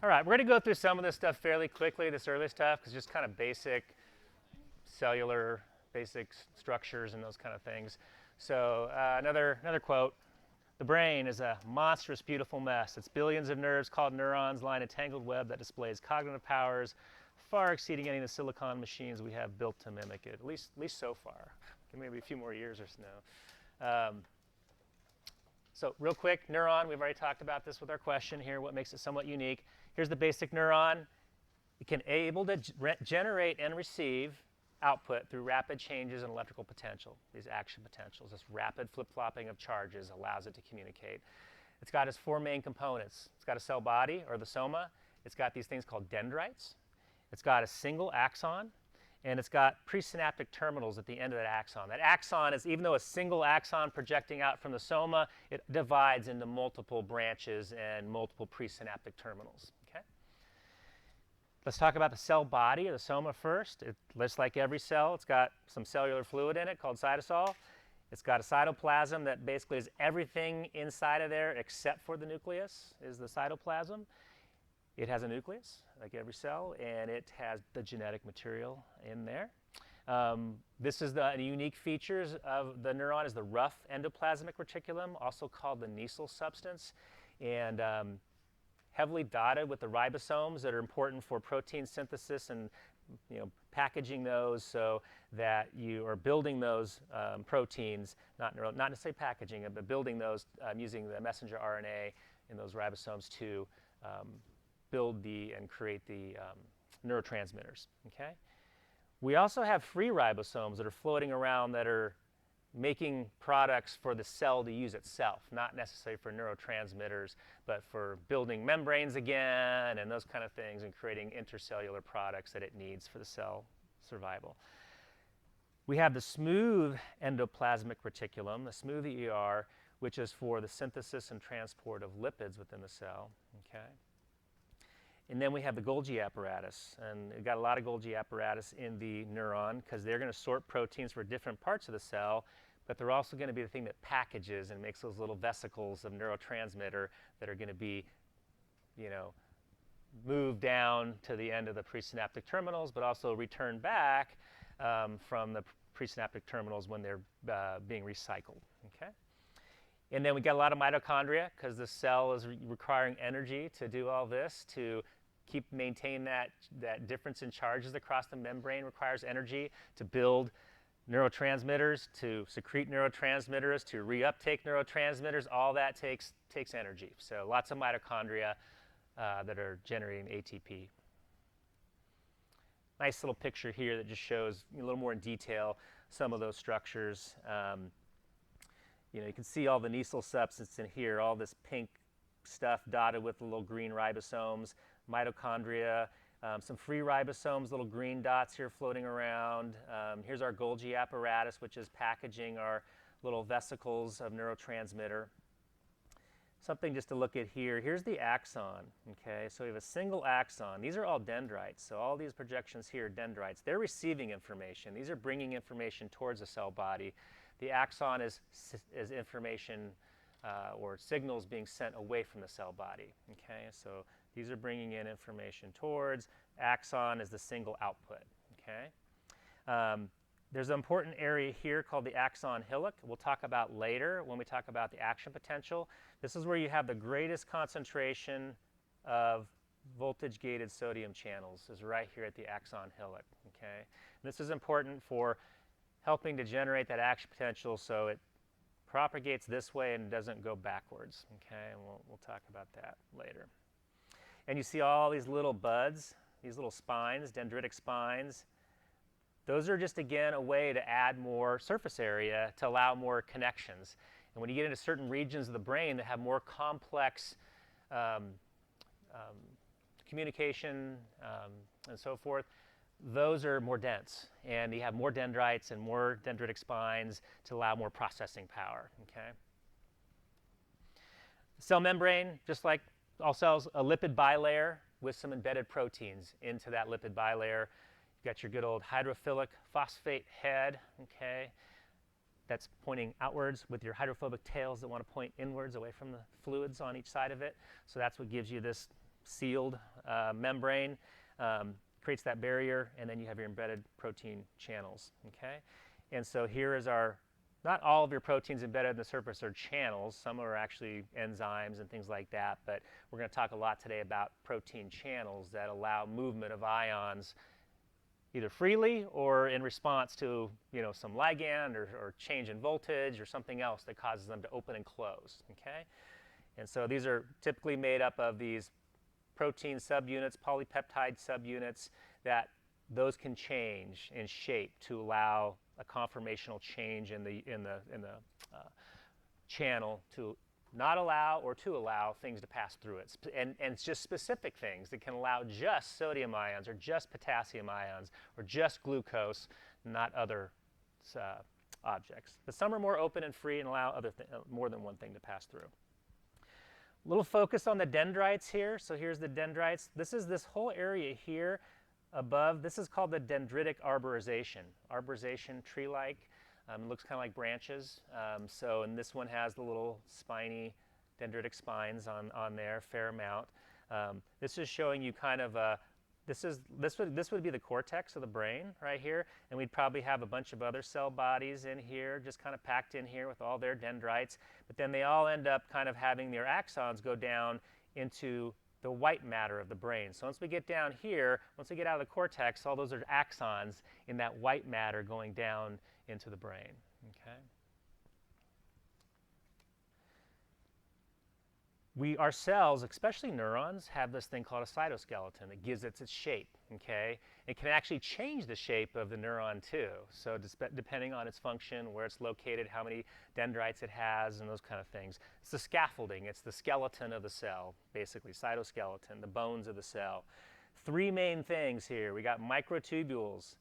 All right, we're going to go through some of this stuff fairly quickly, this early stuff, because just kind of basic cellular, basic structures and those kind of things. So another quote. The brain is a monstrous, beautiful mess. Its billions of nerves called neurons line a tangled web that displays cognitive powers far exceeding any of the silicon machines we have built to mimic it, at least so far. Maybe a few more years or so. So real quick, neuron, we've already talked about this with our question here, what makes it somewhat unique. Here's the basic neuron. It can able to generate and receive output through rapid changes in electrical potential, these action potentials. This rapid flip-flopping of charges allows it to communicate. It's got its four main components. It's got a cell body, or the soma. It's got these things called dendrites. It's got a single axon, and it's got presynaptic terminals at the end of that axon. That axon is, even though a single axon projecting out from the soma, it divides into multiple branches and multiple presynaptic terminals. Okay? Let's talk about the cell body, or the soma, first. Just like every cell, it's got some cellular fluid in it called cytosol. It's got a cytoplasm that basically is everything inside of there except for the nucleus is the cytoplasm. It has a nucleus, like every cell, and it has the genetic material in there. This is the unique features of the neuron is the rough endoplasmic reticulum, also called the Neasel substance, and heavily dotted with the ribosomes that are important for protein synthesis and packaging those so that you are building those proteins, not necessarily packaging it, but building those using the messenger RNA in those ribosomes to build and create the neurotransmitters. Okay? We also have free ribosomes that are floating around that are making products for the cell to use itself, not necessarily for neurotransmitters, but for building membranes again and those kind of things and creating intercellular products that it needs for the cell survival. We have the smooth endoplasmic reticulum, the smooth ER, which is for the synthesis and transport of lipids within the cell. Okay? And then we have the Golgi apparatus, and we've got a lot of Golgi apparatus in the neuron because they're going to sort proteins for different parts of the cell, but they're also going to be the thing that packages and makes those little vesicles of neurotransmitter that are going to be, moved down to the end of the presynaptic terminals, but also returned back from the presynaptic terminals when they're being recycled. Okay? And then we got a lot of mitochondria because the cell is requiring energy to do all this, to maintain that difference in charges across the membrane requires energy to build neurotransmitters, to secrete neurotransmitters, to reuptake neurotransmitters. All that takes energy. So lots of mitochondria that are generating ATP. Nice little picture here that just shows a little more in detail some of those structures. You can see all the Neasel substance in here, all this pink stuff dotted with the little green ribosomes, mitochondria, some free ribosomes, little green dots here floating around. Here's our Golgi apparatus, which is packaging our little vesicles of neurotransmitter. Something just to look at here. Here's the axon. Okay, so we have a single axon. These are all dendrites. So all these projections here are dendrites. They're receiving information. These are bringing information towards the cell body. The axon is information or signals being sent away from the cell body. Okay, so these are bringing in information towards. Axon is the single output. Okay, there's an important area here called the axon hillock. We'll talk about later when we talk about the action potential. This is where you have the greatest concentration of voltage-gated sodium channels. Is right here at the axon hillock. Okay, and this is important for helping to generate that action potential so it propagates this way and doesn't go backwards. Okay, and we'll talk about that later. And you see all these little buds, these little spines, dendritic spines. Those are just, again, a way to add more surface area to allow more connections. And when you get into certain regions of the brain that have more complex communication and so forth, those are more dense, and you have more dendrites and more dendritic spines to allow more processing power. Okay? Cell membrane, just like all cells, a lipid bilayer with some embedded proteins into that lipid bilayer. You've got your good old hydrophilic phosphate head. Okay? That's pointing outwards with your hydrophobic tails that want to point inwards away from the fluids on each side of it. So that's what gives you this sealed membrane, creates that barrier, and then you have your embedded protein channels, okay? And so here is our, not all of your proteins embedded in the surface are channels. Some are actually enzymes and things like that, but we're going to talk a lot today about protein channels that allow movement of ions either freely or in response to, you know, some ligand or change in voltage or something else that causes them to open and close, okay? And so these are typically made up of these protein subunits, polypeptide subunits, that those can change in shape to allow a conformational change in the channel to not allow or to allow things to pass through it. And it's just specific things that can allow just sodium ions or just potassium ions or just glucose, not other objects. But some are more open and free and allow more than one thing to pass through. A little focus on the dendrites here. So here's the dendrites. This is this whole area here above. This is called the dendritic arborization. Arborization, tree-like. It looks kind of like branches. And this one has the little spiny dendritic spines on there, fair amount. This is showing you kind of this would be the cortex of the brain right here, and we'd probably have a bunch of other cell bodies in here, just kind of packed in here with all their dendrites. But then they all end up kind of having their axons go down into the white matter of the brain. So once we get down here, once we get out of the cortex, all those are axons in that white matter going down into the brain, okay? Our cells, especially neurons, have this thing called a cytoskeleton that gives it its shape, okay? It can actually change the shape of the neuron too. So depending on its function, where it's located, how many dendrites it has, and those kind of things. It's the scaffolding. It's the skeleton of the cell, basically, cytoskeleton, the bones of the cell. Three main things here. We got microtubules.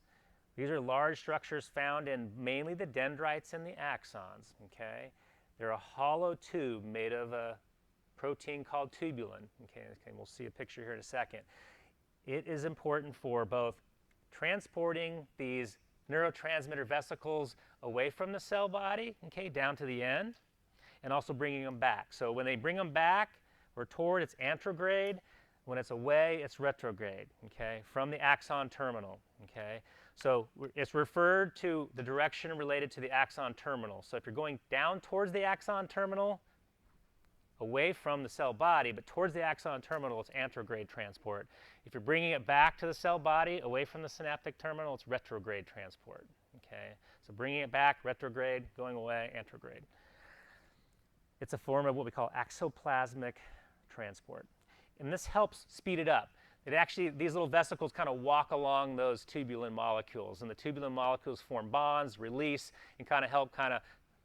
These are large structures found in mainly the dendrites and the axons, okay? They're a hollow tube made of a protein called tubulin, okay? We'll see a picture here in a second. It is important for both transporting these neurotransmitter vesicles away from the cell body, okay, down to the end, and also bringing them back. So when they bring them back or toward, it's anterograde. When it's away, it's retrograde, okay, from the axon terminal, okay? So it's referred to the direction related to the axon terminal. So if you're going down towards the axon terminal, away from the cell body, but towards the axon terminal, it's anterograde transport. If you're bringing it back to the cell body, away from the synaptic terminal, it's retrograde transport, okay? So bringing it back, retrograde, going away, anterograde. It's a form of what we call axoplasmic transport. And this helps speed it up. It actually, these little vesicles kind of walk along those tubulin molecules, and the tubulin molecules form bonds, release, and kind of help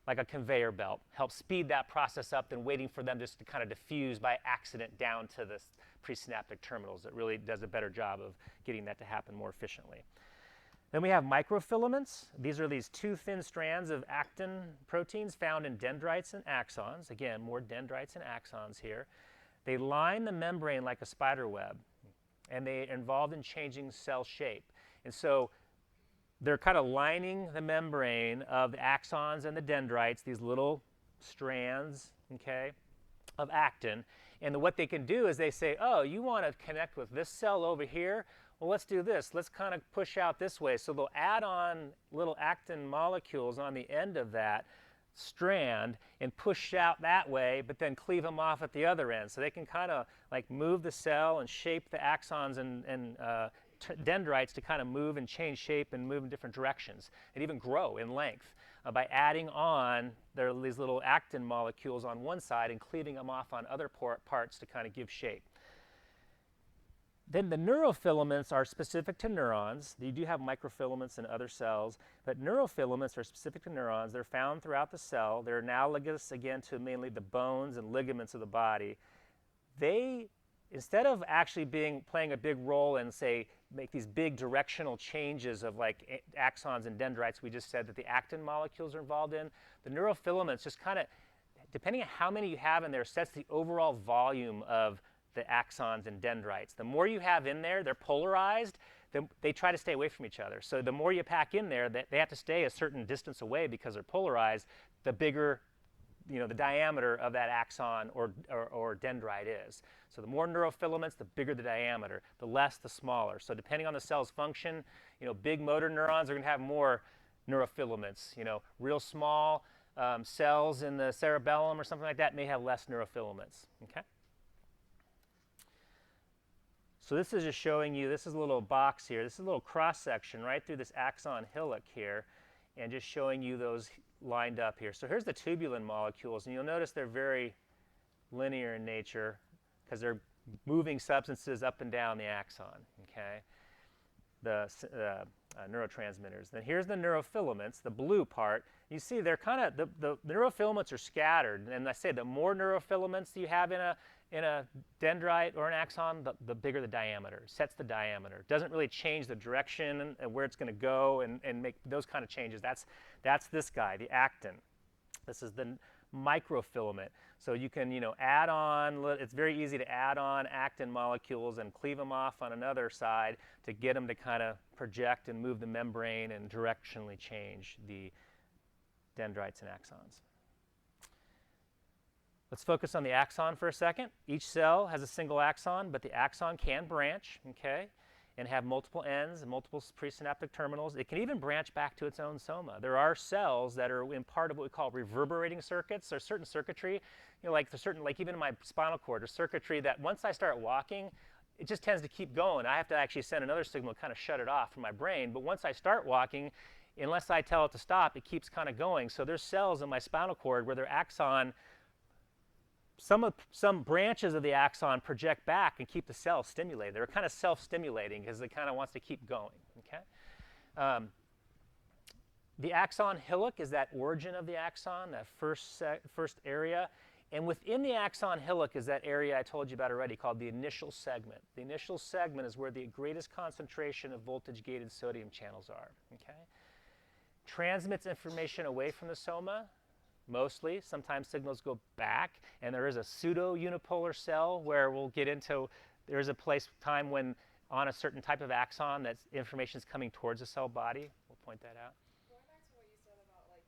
like a conveyor belt, help speed that process up than waiting for them just to kind of diffuse by accident down to the presynaptic terminals. It really does a better job of getting that to happen more efficiently. Then we have microfilaments. These are these two thin strands of actin proteins found in dendrites and axons. Again, more dendrites and axons here. They line the membrane like a spider web, and they're involved in changing cell shape. And so they're kind of lining the membrane of the axons and the dendrites, these little strands, okay, of actin. And what they can do is they say, oh, you want to connect with this cell over here? Well, let's do this. Let's kind of push out this way. So they'll add on little actin molecules on the end of that strand and push out that way, but then cleave them off at the other end. So they can kind of like move the cell and shape the axons and dendrites to kind of move and change shape and move in different directions and even grow in length by adding on these little actin molecules on one side and cleaving them off on other parts to kind of give shape. Then the neurofilaments are specific to neurons. You do have microfilaments in other cells, but neurofilaments are specific to neurons. They're found throughout the cell. They're analogous, again, to mainly the bones and ligaments of the body. They, instead of actually playing a big role in, say, make these big directional changes of like axons and dendrites we just said that the actin molecules are involved in, the neurofilaments just kind of, depending on how many you have in there, sets the overall volume of the axons and dendrites. The more you have in there, they're polarized, they try to stay away from each other. So the more you pack in there, they have to stay a certain distance away because they're polarized, the bigger the diameter of that axon or dendrite is. So the more neurofilaments, the bigger the diameter. The less, the smaller. So depending on the cell's function, big motor neurons are going to have more neurofilaments. Real small cells in the cerebellum or something like that may have less neurofilaments. Okay. So this is just showing you, this is a little box here. This is a little cross section right through this axon hillock here, and just showing you those lined up here. So here's the tubulin molecules, and you'll notice they're very linear in nature because they're moving substances up and down the axon, okay? The neurotransmitters. Then here's the neurofilaments, the blue part. You see they're kind of, the neurofilaments are scattered, and I say the more neurofilaments you have in a dendrite or an axon, the bigger the diameter. Sets the diameter. It doesn't really change the direction and where it's going to go and make those kind of changes. That's this guy, the actin. This is the microfilament. So you can, add on, it's very easy to add on actin molecules and cleave them off on another side to get them to kind of project and move the membrane and directionally change the dendrites and axons. Let's focus on the axon for a second. Each cell has a single axon, but the axon can branch, okay, and have multiple ends and multiple presynaptic terminals. It can even branch back to its own soma. There are cells that are in part of what we call reverberating circuits. There's certain circuitry, like even in my spinal cord, there's circuitry that once I start walking, it just tends to keep going. I have to actually send another signal to kind of shut it off from my brain. But once I start walking, unless I tell it to stop, it keeps kind of going. So there's cells in my spinal cord where their axon, some branches of the axon project back and keep the cell stimulated. They're kind of self-stimulating because it kind of wants to keep going. Okay. The axon hillock is that origin of the axon, that first area. And within the axon hillock is that area I told you about already called the initial segment. The initial segment is where the greatest concentration of voltage-gated sodium channels are. Okay. Transmits information away from the soma. Mostly. Sometimes signals go back, and there is a pseudo-unipolar cell where we'll get into, there's a time when on a certain type of axon that information is coming towards the cell body. We'll point that out. Going back to what you said about,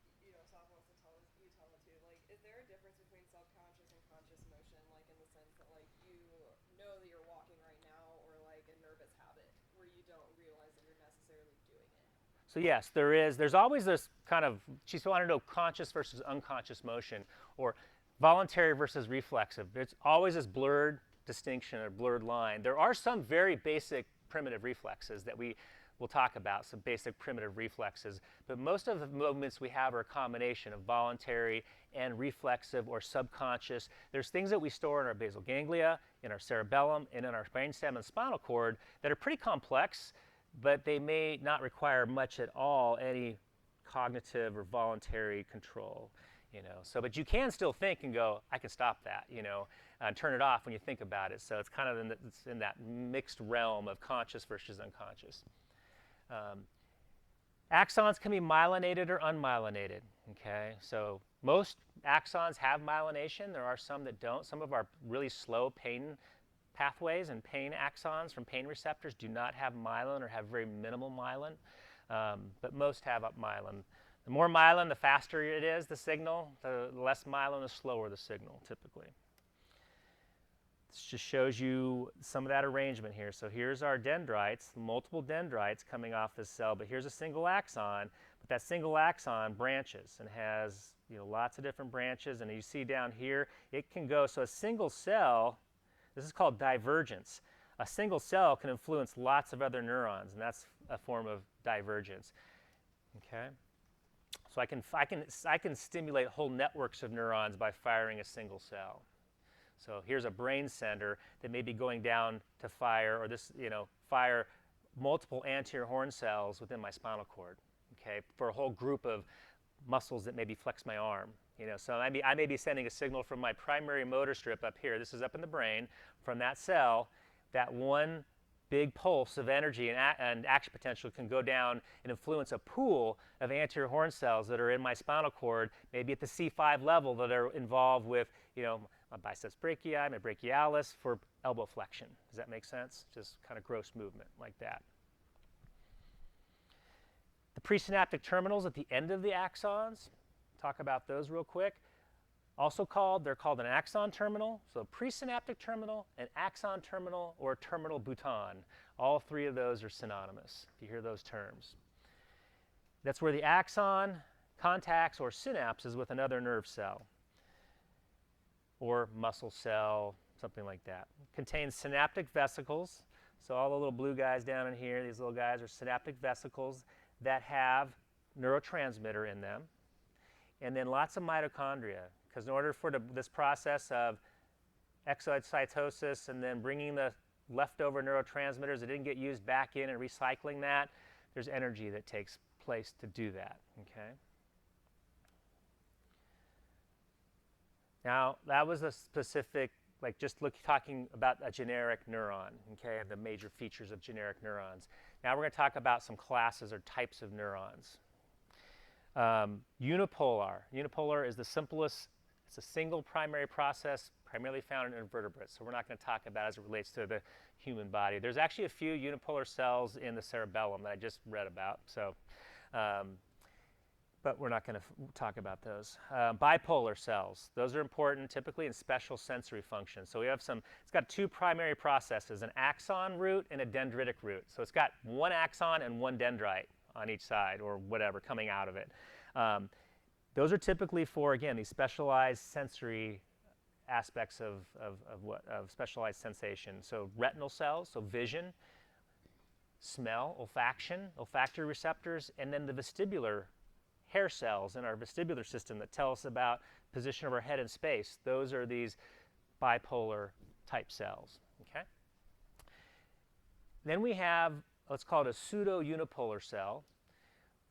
Soft wants to tell you tell it too, is there a difference between subconscious and conscious motion, in the sense that, you know that you're walking right now, or a nervous habit where you don't realize that you're necessarily doing it? So yes, there is. There's always this kind of, she wanted to know conscious versus unconscious motion, or voluntary versus reflexive. There's always this blurred distinction or blurred line. There are some very basic primitive reflexes that we will talk about, some basic primitive reflexes, but most of the movements we have are a combination of voluntary and reflexive or subconscious. There's things that we store in our basal ganglia, in our cerebellum, and in our brainstem and spinal cord that are pretty complex, but they may not require much at all any cognitive or voluntary control, but you can still think and go, I can stop that, and turn it off when you think about it. So it's kind of in that mixed realm of conscious versus unconscious. Axons can be myelinated or unmyelinated, okay? So most axons have myelination. There are some that don't. Some of our really slow pain pathways and pain axons from pain receptors do not have myelin or have very minimal myelin, but most have myelin. The more myelin, the faster it is, the signal. The less myelin, the slower the signal, typically. This just shows you some of that arrangement here. So here's our dendrites, multiple dendrites coming off this cell, but here's a single axon. But that single axon branches and has lots of different branches. And you see down here, it can go, so a single cell, this is called divergence. A single cell can influence lots of other neurons, and that's a form of divergence. Okay? So I can stimulate whole networks of neurons by firing a single cell. So here's a brain center that may be going down to fire, or fire multiple anterior horn cells within my spinal cord. Okay, for a whole group of muscles that maybe flex my arm. So I may be sending a signal from my primary motor strip up here. This is up in the brain. From that cell, that one big pulse of energy and action potential can go down and influence a pool of anterior horn cells that are in my spinal cord, maybe at the C5 level, that are involved with, my biceps brachii, my brachialis, for elbow flexion. Does that make sense? Just kind of gross movement like that. The presynaptic terminals at the end of the axons, talk about those real quick. They're called an axon terminal, so presynaptic terminal, an axon terminal, or a terminal bouton. All three of those are synonymous, if you hear those terms. That's where the axon contacts or synapses with another nerve cell or muscle cell, something like that. It contains synaptic vesicles. So all the little blue guys down in here, these little guys are synaptic vesicles that have neurotransmitter in them. And then lots of mitochondria, because in order for this process of exocytosis and then bringing the leftover neurotransmitters that didn't get used back in and recycling that, there's energy that takes place to do that, okay? Now, that was a specific, like just talking about a generic neuron, okay, and the major features of generic neurons. Now we're going to talk about some classes or types of neurons. Unipolar. Unipolar is the simplest. It's a single primary process primarily found in invertebrates, so we're not going to talk about it as it relates to the human body. There's actually a few unipolar cells in the cerebellum that I just read about, so, but we're not going to talk about those. Bipolar cells, those are important typically in special sensory functions. So we have it's got two primary processes, an axon root and a dendritic root. So it's got one axon and one dendrite on each side or whatever coming out of it. Those are typically for, again, these specialized sensory aspects of specialized sensation. So retinal cells, so vision, smell, olfactory receptors, and then the vestibular hair cells in our vestibular system that tell us about position of our head in space. Those are these bipolar type cells, okay? Then we have, let's call it a pseudo-unipolar cell,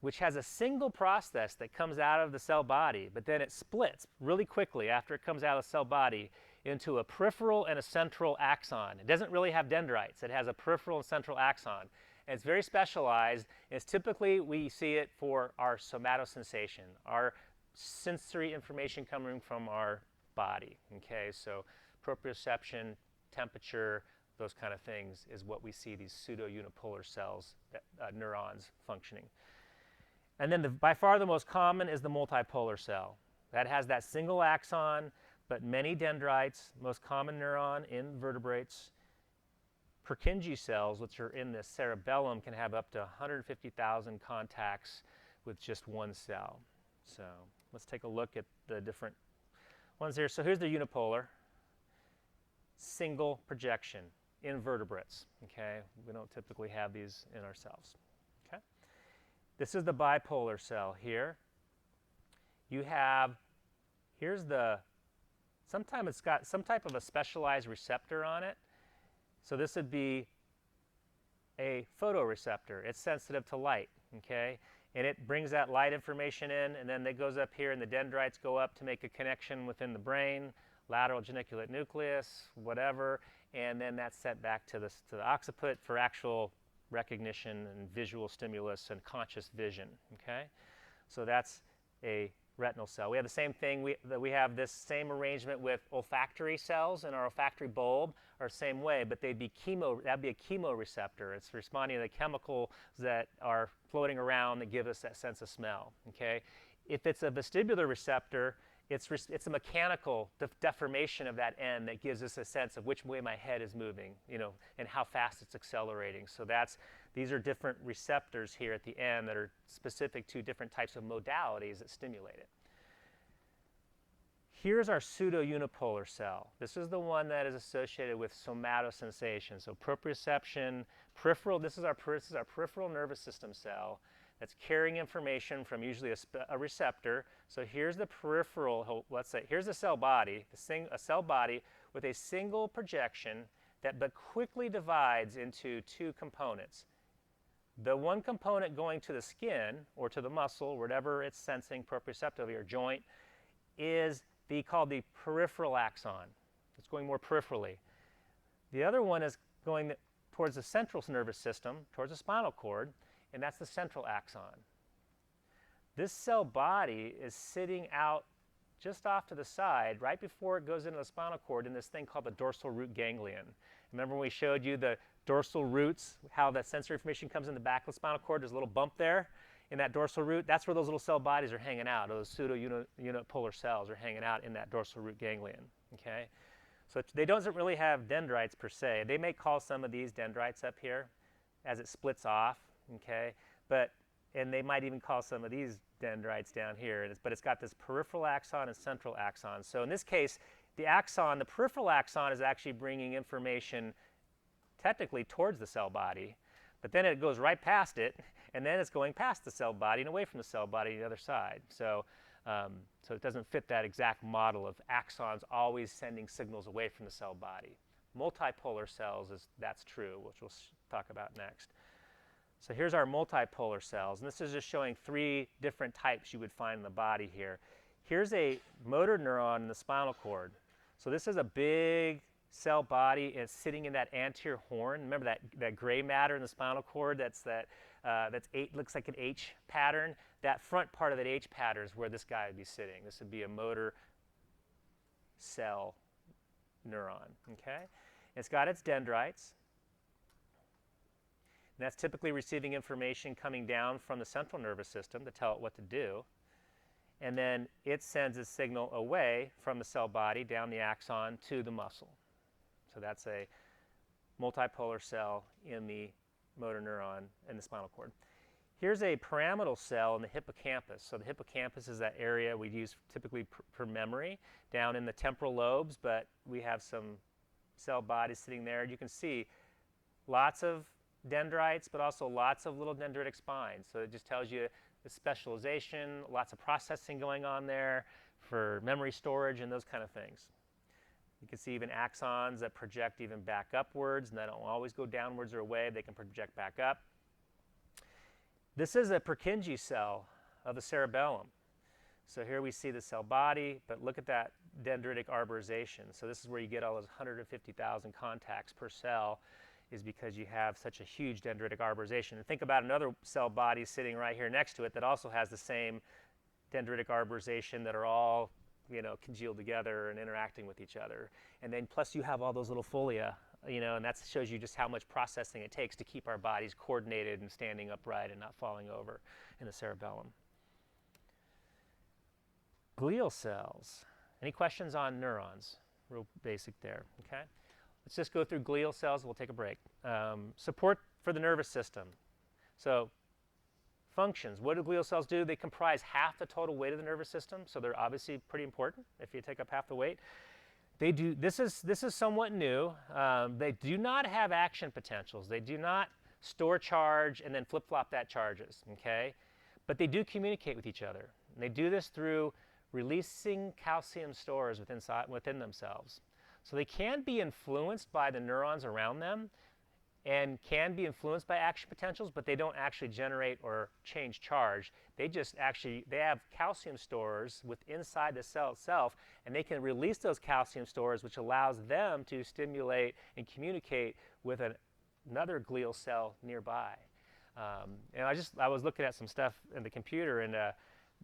which has a single process that comes out of the cell body, but then it splits really quickly after it comes out of the cell body into a peripheral and a central axon. It doesn't really have dendrites. It has a peripheral and central axon. And it's very specialized. And it's typically, we see it for our somatosensation, our sensory information coming from our body, okay? So proprioception, temperature, those kind of things is what we see these pseudo-unipolar cells, neurons functioning. And then by far the most common is the multipolar cell. That has that single axon, but many dendrites, most common neuron in vertebrates. Purkinje cells, which are in the cerebellum, can have up to 150,000 contacts with just one cell. So let's take a look at the different ones here. So here's the unipolar, single projection in vertebrates, okay? We don't typically have these in ourselves, okay? This is the bipolar cell here. You have, sometimes it's got some type of a specialized receptor on it. So this would be a photoreceptor. It's sensitive to light, okay? And it brings that light information in, and then it goes up here, and the dendrites go up to make a connection within the brain, lateral geniculate nucleus, whatever, and then that's sent back to the occiput for actual recognition and visual stimulus and conscious vision, okay? So that's a retinal cell. We have the same thing, we have this same arrangement with olfactory cells in our olfactory bulb, are the same way, but that'd be a chemoreceptor. It's responding to the chemicals that are floating around that give us that sense of smell, okay? If it's a vestibular receptor, it's a mechanical deformation of that end that gives us a sense of which way my head is moving, you know, and how fast it's accelerating. So these are different receptors here at the end that are specific to different types of modalities that stimulate it. Here's our pseudo-unipolar cell. This is the one that is associated with somatosensation. So proprioception, peripheral, this is our peripheral nervous system cell that's carrying information from usually a receptor. So here's the peripheral, let's say, here's the cell body, a cell body with a single projection that but quickly divides into two components. The one component going to the skin or to the muscle, whatever it's sensing proprioceptively or joint, is called the peripheral axon. It's going more peripherally. The other one is going towards the central nervous system, towards the spinal cord, and that's the central axon. This cell body is sitting out just off to the side right before it goes into the spinal cord in this thing called the dorsal root ganglion. Remember when we showed you the dorsal roots, how that sensory information comes in the back of the spinal cord? There's a little bump there, in that dorsal root, that's where those little cell bodies are hanging out. Those pseudo-unipolar cells are hanging out in that dorsal root ganglion, okay? So they don't really have dendrites per se. They may call some of these dendrites up here as it splits off, okay? And they might even call some of these dendrites down here, but it's got this peripheral axon and central axon. So in this case, the peripheral axon is actually bringing information technically towards the cell body, but then it goes right past it, and then it's going past the cell body and away from the cell body to the other side. So it doesn't fit that exact model of axons always sending signals away from the cell body. Multipolar cells, that's true, which we'll talk about next. So here's our multipolar cells, and this is just showing 3 different types you would find in the body here. Here's a motor neuron in the spinal cord. So this is a big cell body, and it's sitting in that anterior horn. Remember that gray matter in the spinal cord? That's looks like an H pattern. That front part of that H pattern is where this guy would be sitting. This would be a motor cell neuron. Okay, it's got its dendrites. And that's typically receiving information coming down from the central nervous system to tell it what to do. And then it sends a signal away from the cell body down the axon to the muscle. So that's a multipolar cell in the motor neuron in the spinal cord. Here's a pyramidal cell in the hippocampus. So the hippocampus is that area we use typically for memory down in the temporal lobes, but we have some cell bodies sitting there. You can see lots of dendrites, but also lots of little dendritic spines. So it just tells you the specialization, lots of processing going on there for memory storage and those kind of things. You can see even axons that project even back upwards, and they don't always go downwards or away. They can project back up. This is a Purkinje cell of the cerebellum. So here we see the cell body, but look at that dendritic arborization. So this is where you get all those 150,000 contacts per cell, is because you have such a huge dendritic arborization. And think about another cell body sitting right here next to it that also has the same dendritic arborization that are all, congealed together and interacting with each other. And then plus you have all those little folia, and that shows you just how much processing it takes to keep our bodies coordinated and standing upright and not falling over in the cerebellum. Glial cells. Any questions on neurons? Real basic there, okay? Let's just go through glial cells. We'll take a break. Support for the nervous system. So functions. What do glial cells do? They comprise half the total weight of the nervous system, so they're obviously pretty important if you take up half the weight. They do. This is somewhat new. They do not have action potentials. They do not store charge and then flip-flop that charges, okay? But they do communicate with each other. And they do this through releasing calcium stores within themselves. So they can be influenced by the neurons around them and can be influenced by action potentials, but they don't actually generate or change charge. They have calcium stores inside the cell itself, and they can release those calcium stores, which allows them to stimulate and communicate with another glial cell nearby. And I was looking at some stuff in the computer, and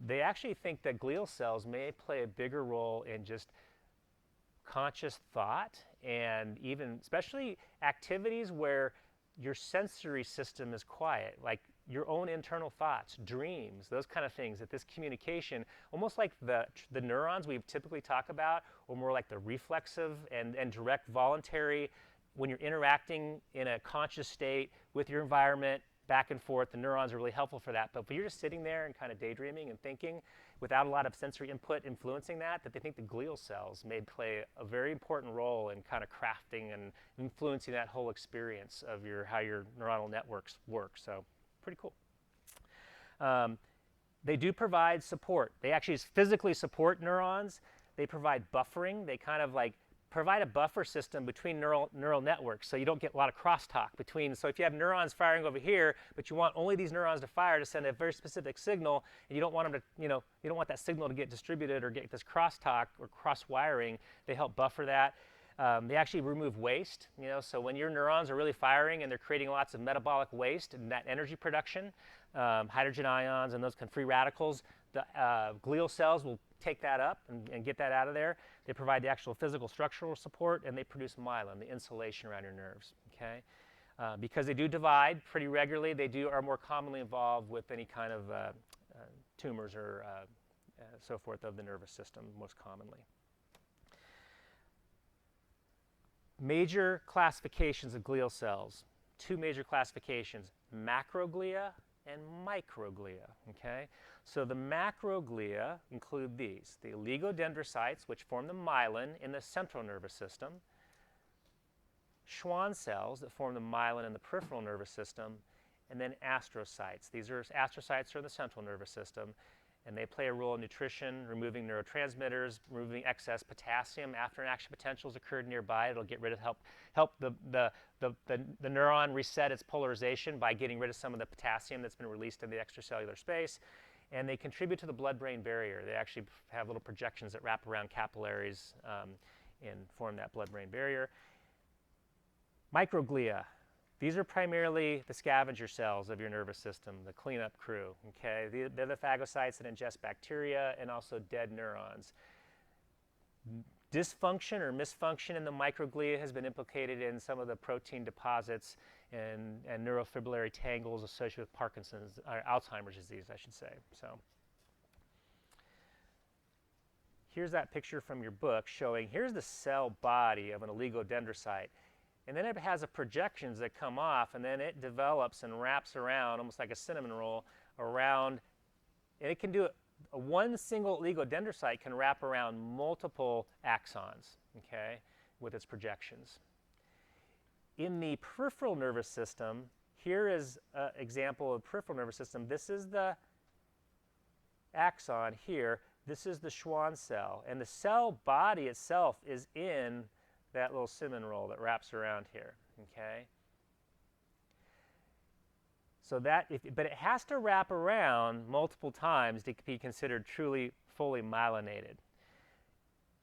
they actually think that glial cells may play a bigger role in just conscious thought, and even especially activities where your sensory system is quiet, like your own internal thoughts, dreams, those kind of things, that this communication, almost like the neurons we typically talk about, or more like the reflexive and direct voluntary, when you're interacting in a conscious state with your environment, back and forth, the neurons are really helpful for that. But if you're just sitting there and kind of daydreaming and thinking without a lot of sensory input influencing that they think the glial cells may play a very important role in kind of crafting and influencing that whole experience of how your neuronal networks work. So pretty cool. They do provide support. They actually physically support neurons. They provide buffering. They kind of like provide a buffer system between neural networks, so you don't get a lot of crosstalk between. So if you have neurons firing over here, but you want only these neurons to fire to send a very specific signal, and you don't want them to, you don't want that signal to get distributed or get this crosstalk or cross wiring, they help buffer that. They actually remove waste, so when your neurons are really firing and they're creating lots of metabolic waste and that energy production, hydrogen ions and those kind of free radicals, the glial cells will take that up and get that out of there. They provide the actual physical structural support, and they produce myelin, the insulation around your nerves, okay? Because they do divide pretty regularly, are more commonly involved with any kind of tumors or so forth of the nervous system, most commonly. Major classifications of glial cells. Two major classifications, macroglia and microglia, okay? So the macroglia include these, the oligodendrocytes, which form the myelin in the central nervous system, Schwann cells that form the myelin in the peripheral nervous system, and then astrocytes. Astrocytes are in the central nervous system, and they play a role in nutrition, removing neurotransmitters, removing excess potassium. After an action potential has occurred nearby, it'll get rid of help the neuron reset its polarization by getting rid of some of the potassium that's been released in the extracellular space. And they contribute to the blood-brain barrier. They actually have little projections that wrap around capillaries and form that blood-brain barrier. Microglia. These are primarily the scavenger cells of your nervous system, the cleanup crew, okay? They're the phagocytes that ingest bacteria and also dead neurons. Dysfunction or misfunction in the microglia has been implicated in some of the protein deposits and neurofibrillary tangles associated with Parkinson's, or Alzheimer's disease, I should say. So here's that picture from your book showing, here's the cell body of an oligodendrocyte. And then it has projections that come off, and then it develops and wraps around, almost like a cinnamon roll, around, and it can do it. One single oligodendrocyte can wrap around multiple axons, okay, with its projections. In the peripheral nervous system, here is an example of peripheral nervous system. This is the axon here. This is the Schwann cell, and the cell body itself is in that little cinnamon roll that wraps around here, okay? So that, but it has to wrap around multiple times to be considered truly fully myelinated.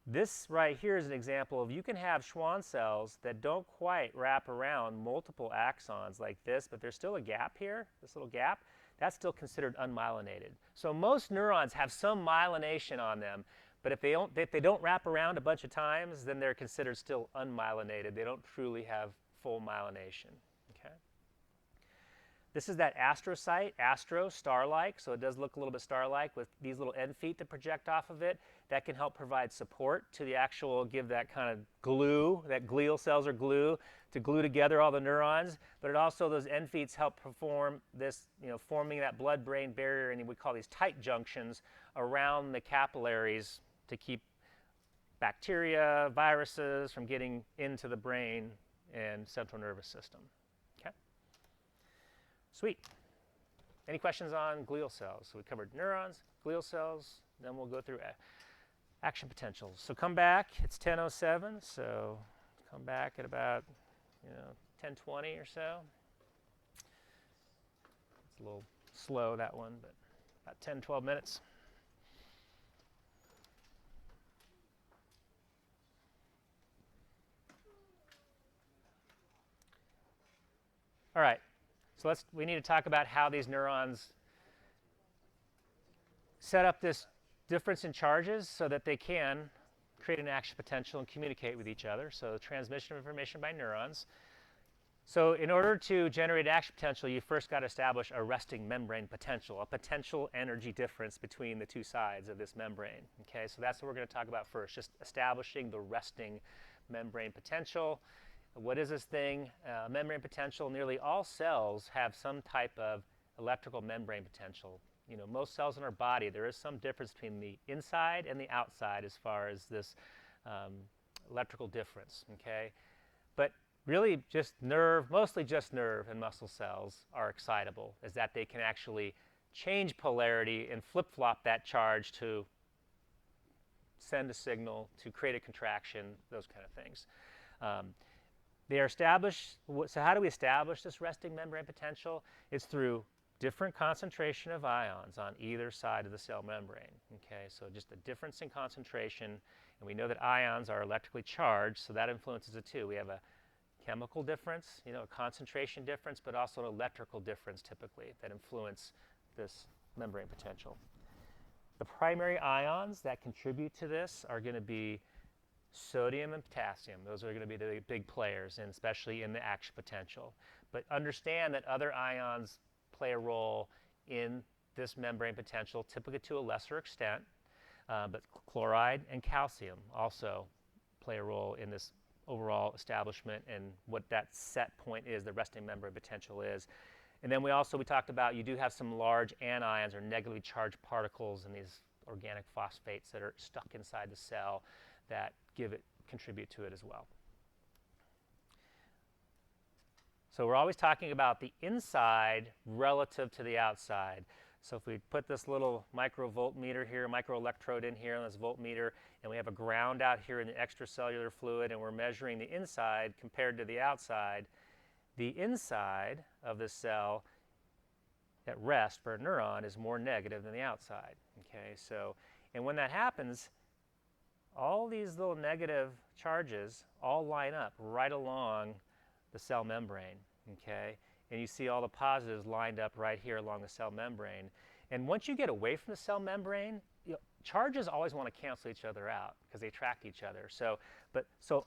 This right here is an example of, you can have Schwann cells that don't quite wrap around multiple axons like this, but there's still a gap here, this little gap. That's still considered unmyelinated. So most neurons have some myelination on them, but if they don't wrap around a bunch of times, then they're considered still unmyelinated. They don't truly have full myelination. Okay. This is that astrocyte, star-like, so it does look a little bit star-like with these little end feet that project off of it. That can help provide support to the actual, give that kind of glue, that glial cells are glue, to glue together all the neurons. But it also, those end feet help perform this, forming that blood-brain barrier, and we call these tight junctions around the capillaries to keep bacteria, viruses from getting into the brain and central nervous system. Okay? Sweet. Any questions on glial cells? So we covered neurons, glial cells, then we'll go through action potentials. So come back, it's 10:07, so come back at about 10:20 or so. It's a little slow, that one, but about 10, 12 minutes. All right, so we need to talk about how these neurons set up this difference in charges so that they can create an action potential and communicate with each other. So the transmission of information by neurons. So in order to generate action potential, you first got to establish a resting membrane potential, a potential energy difference between the two sides of this membrane. Okay, so that's what we're going to talk about first, just establishing the resting membrane potential. What is this thing? Membrane potential. Nearly all cells have some type of electrical membrane potential. Most cells in our body, there is some difference between the inside and the outside as far as this electrical difference, okay? But really just mostly just nerve and muscle cells are excitable, is that they can actually change polarity and flip-flop that charge to send a signal, to create a contraction, those kind of things. They are established, so how do we establish this resting membrane potential? It's through different concentration of ions on either side of the cell membrane. Okay, so just a difference in concentration, and we know that ions are electrically charged, so that influences it too. We have a chemical difference, a concentration difference, but also an electrical difference typically that influence this membrane potential. The primary ions that contribute to this are going to be Sodium and potassium, those are going to be the big players, and especially in the action potential. But understand that other ions play a role in this membrane potential, typically to a lesser extent, but chloride and calcium also play a role in this overall establishment and what that set point is, the resting membrane potential is. And then we talked about you do have some large anions or negatively charged particles in these organic phosphates that are stuck inside the cell that contribute to it as well. So we're always talking about the inside relative to the outside. So if we put this little microvoltmeter here, microelectrode in here on this voltmeter, and we have a ground out here in the extracellular fluid, and we're measuring the inside compared to the outside, the inside of the cell at rest for a neuron is more negative than the outside. Okay, so, and when that happens, all these little negative charges all line up right along the cell membrane. Okay, and you see all the positives lined up right here along the cell membrane. And once you get away from the cell membrane, charges always want to cancel each other out because they attract each other. So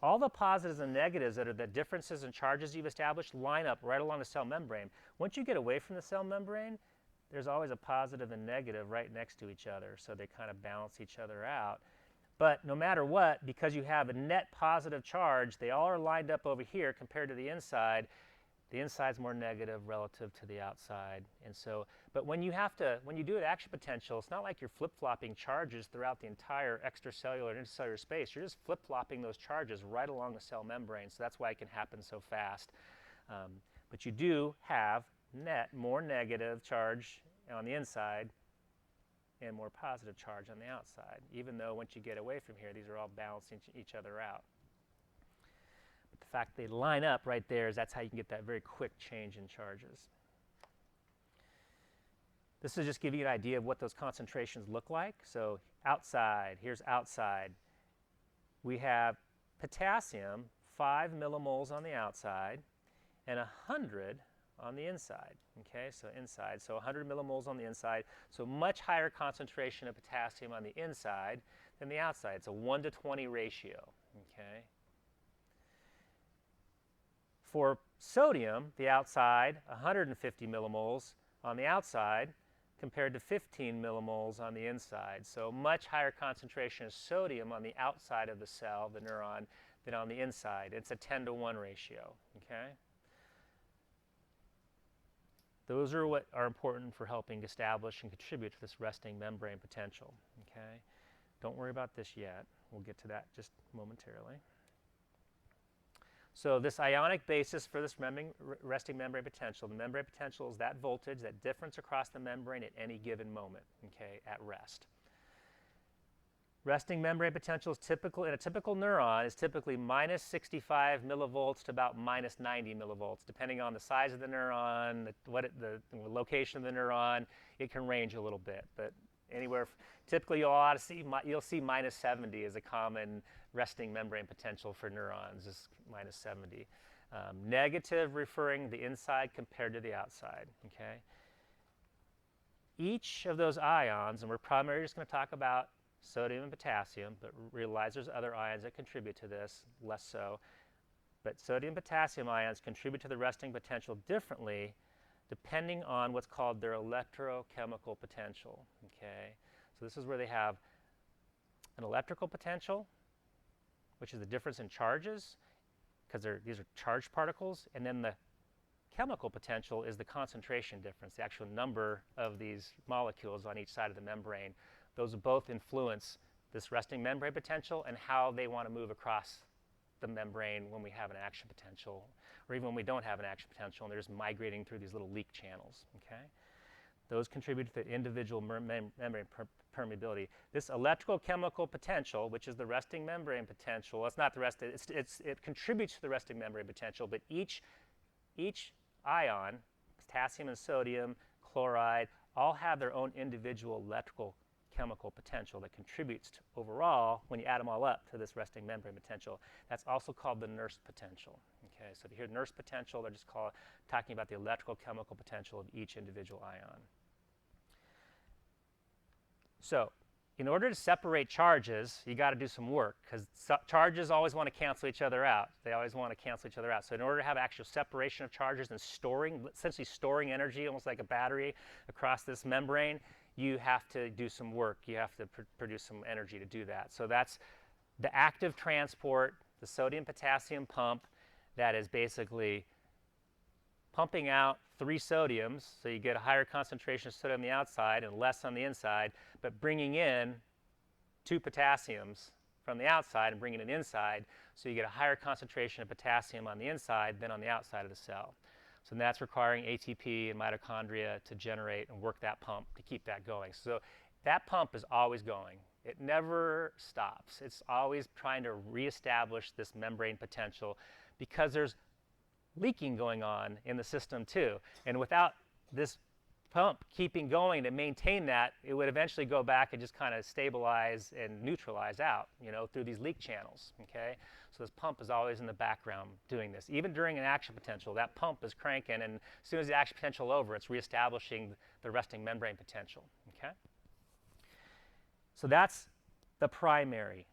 all the positives and negatives that are the differences in charges you've established line up right along the cell membrane. Once you get away from the cell membrane, there's always a positive and negative right next to each other, so they kind of balance each other out. But no matter what, because you have a net positive charge, they all are lined up over here compared to the inside. The inside's more negative relative to the outside. And so, but when you do an action potential, it's not like you're flip-flopping charges throughout the entire extracellular and intercellular space. You're just flip-flopping those charges right along the cell membrane. So that's why it can happen so fast. But you do have more negative charge on the inside and more positive charge on the outside, even though once you get away from here, these are all balancing each other out. The fact they line up right there is that's how you can get that very quick change in charges. This is just giving you an idea of what those concentrations look like. So outside, here's outside. We have potassium, 5 millimoles on the outside and 100 on the inside. Okay, so inside, so 100 millimoles on the inside. So much higher concentration of potassium on the inside than the outside. It's a 1:20 ratio. Okay. For sodium, the outside, 150 millimoles on the outside compared to 15 millimoles on the inside. So much higher concentration of sodium on the outside of the cell, the neuron, than on the inside. It's a 10:1 ratio. Okay? Those are what are important for helping establish and contribute to this resting membrane potential. Okay? Don't worry about this yet. We'll get to that just momentarily. So this ionic basis for this resting membrane potential, the membrane potential is that voltage, that difference across the membrane at any given moment, okay, at rest. Resting membrane potential is typical, in a typical neuron, is typically minus 65 millivolts to about minus 90 millivolts, depending on the size of the neuron, the location of the neuron. It can range a little bit, but anywhere, typically you'll see minus 70 as a common resting membrane potential for neurons, is minus 70. Negative referring the inside compared to the outside, okay? Each of those ions, and we're primarily just going to talk about sodium and potassium, but realize there's other ions that contribute to this, less so. But sodium and potassium ions contribute to the resting potential differently depending on what's called their electrochemical potential, okay? So this is where they have an electrical potential, which is the difference in charges, because these are charged particles, and then the chemical potential is the concentration difference, the actual number of these molecules on each side of the membrane. Those both influence this resting membrane potential and how they want to move across the membrane when we have an action potential, or even when we don't have an action potential and they're just migrating through these little leak channels, okay? Those contribute to the individual membrane permeability. This electrical chemical potential, which is the resting membrane potential, it's not the rest, it contributes to the resting membrane potential, but each ion, potassium and sodium, chloride, all have their own individual electrical chemical potential that contributes to overall, when you add them all up, to this resting membrane potential. That's also called the Nernst potential. Okay, so if you hear Nernst potential, they're just talking about the electrical chemical potential of each individual ion. So in order to separate charges, you got to do some work because charges always want to cancel each other out. They always want to cancel each other out. So in order to have actual separation of charges and storing, essentially storing energy, almost like a battery across this membrane, you have to do some work. You have to produce some energy to do that. So that's the active transport, the sodium-potassium pump that is basically pumping out 3 sodiums, so you get a higher concentration of sodium on the outside and less on the inside, but bringing in 2 potassiums from the outside and bringing it inside, so you get a higher concentration of potassium on the inside than on the outside of the cell. So that's requiring ATP and mitochondria to generate and work that pump to keep that going. So that pump is always going. It never stops. It's always trying to reestablish this membrane potential because there's leaking going on in the system too. And without this pump keeping going to maintain that, it would eventually go back and just kind of stabilize and neutralize out, you know, through these leak channels, okay? So this pump is always in the background doing this. Even during an action potential, that pump is cranking, and as soon as the action potential is over, it's reestablishing the resting membrane potential, okay? So that's the primary.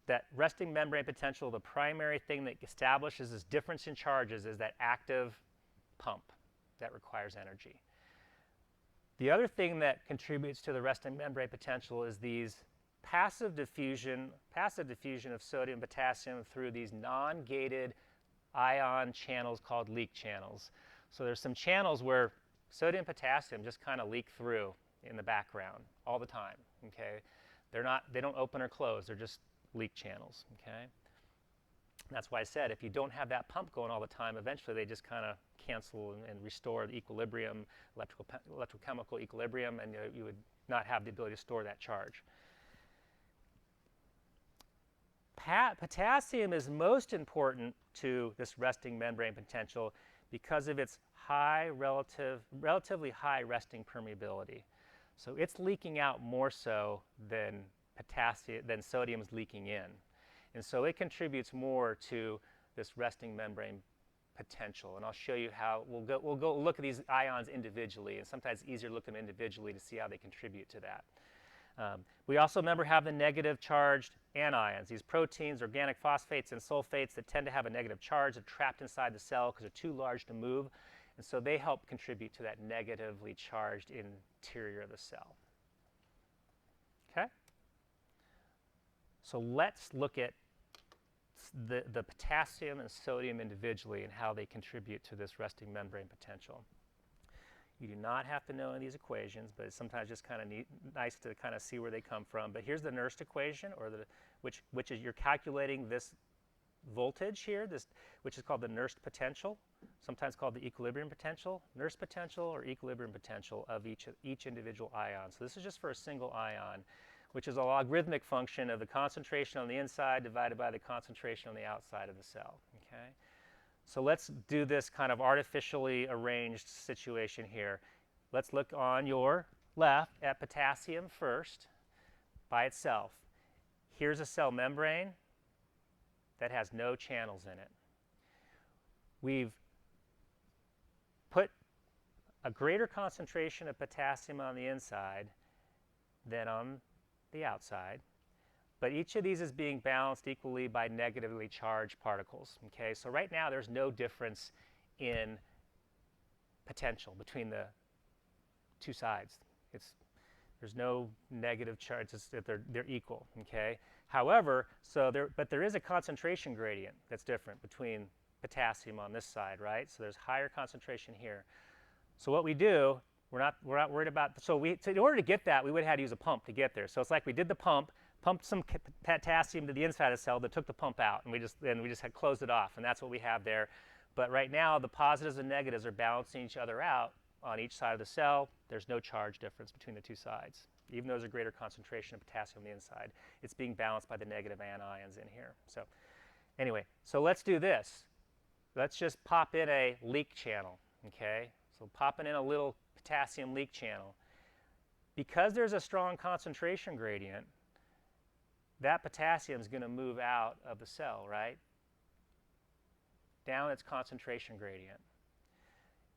That resting membrane potential, the primary thing that establishes this difference in charges is that active pump that requires energy. The other thing that contributes to the resting membrane potential is these passive diffusion of sodium and potassium through these non-gated ion channels called leak channels. So there's some channels where sodium and potassium just kind of leak through in the background all the time, okay? They don't open or close, they're just leak channels, okay? That's why I said if you don't have that pump going all the time, eventually they just kind of cancel and restore the equilibrium, electrochemical equilibrium, and you would not have the ability to store that charge. Potassium is most important to this resting membrane potential because of its relatively high resting permeability. So it's leaking out more so than sodium is leaking in. And so it contributes more to this resting membrane potential. And I'll show you how. We'll go look at these ions individually, and sometimes it's easier to look at them individually to see how they contribute to that. We also, remember, have the negative charged anions, these proteins, organic phosphates, and sulfates that tend to have a negative charge. They're trapped inside the cell because they're too large to move. And so they help contribute to that negatively charged interior of the cell. Okay? So let's look at the potassium and sodium individually and how they contribute to this resting membrane potential. You do not have to know any of these equations, but it's sometimes just kind of nice to kind of see where they come from. But here's the Nernst equation, or which is you're calculating this voltage here, which is called the Nernst potential, sometimes called the equilibrium potential, Nernst potential or equilibrium potential of each individual ion. So this is just for a single ion, which is a logarithmic function of the concentration on the inside divided by the concentration on the outside of the cell. Okay? So let's do this kind of artificially arranged situation here. Let's look on your left at potassium first by itself. Here's a cell membrane that has no channels in it. We've put a greater concentration of potassium on the inside than on the outside, but each of these is being balanced equally by negatively charged particles. Okay, so right now there's no difference in potential between the two sides. There's no negative charge. They're equal. Okay. However, but there is a concentration gradient that's different between potassium on this side, right? So there's higher concentration here. So what we do, we're not worried about. So in order to get that, we would have had to use a pump to get there. So it's like we did the pump, pumped some potassium to the inside of the cell, that took the pump out, and we just had closed it off, and that's what we have there. But right now, the positives and negatives are balancing each other out on each side of the cell. There's no charge difference between the two sides. Even though there's a greater concentration of potassium on the inside, it's being balanced by the negative anions in here. So anyway, so let's do this. Let's just pop in a leak channel, okay? So popping in a little potassium leak channel. Because there's a strong concentration gradient, that potassium is going to move out of the cell, right? Down its concentration gradient.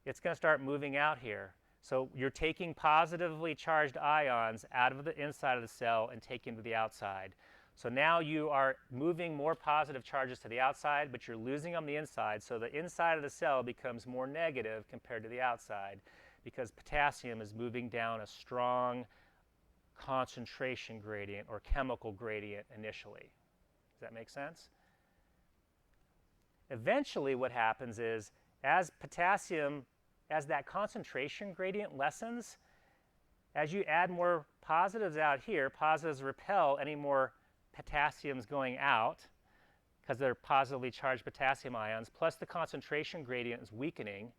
It's going to start moving out here. So you're taking positively charged ions out of the inside of the cell and taking them to the outside. So now you are moving more positive charges to the outside, but you're losing on the inside. So the inside of the cell becomes more negative compared to the outside because potassium is moving down a strong concentration gradient or chemical gradient initially. Does that make sense? Eventually what happens is as that concentration gradient lessens, as you add more positives out here, positives repel any more potassiums going out because they're positively charged potassium ions, plus the concentration gradient is weakening.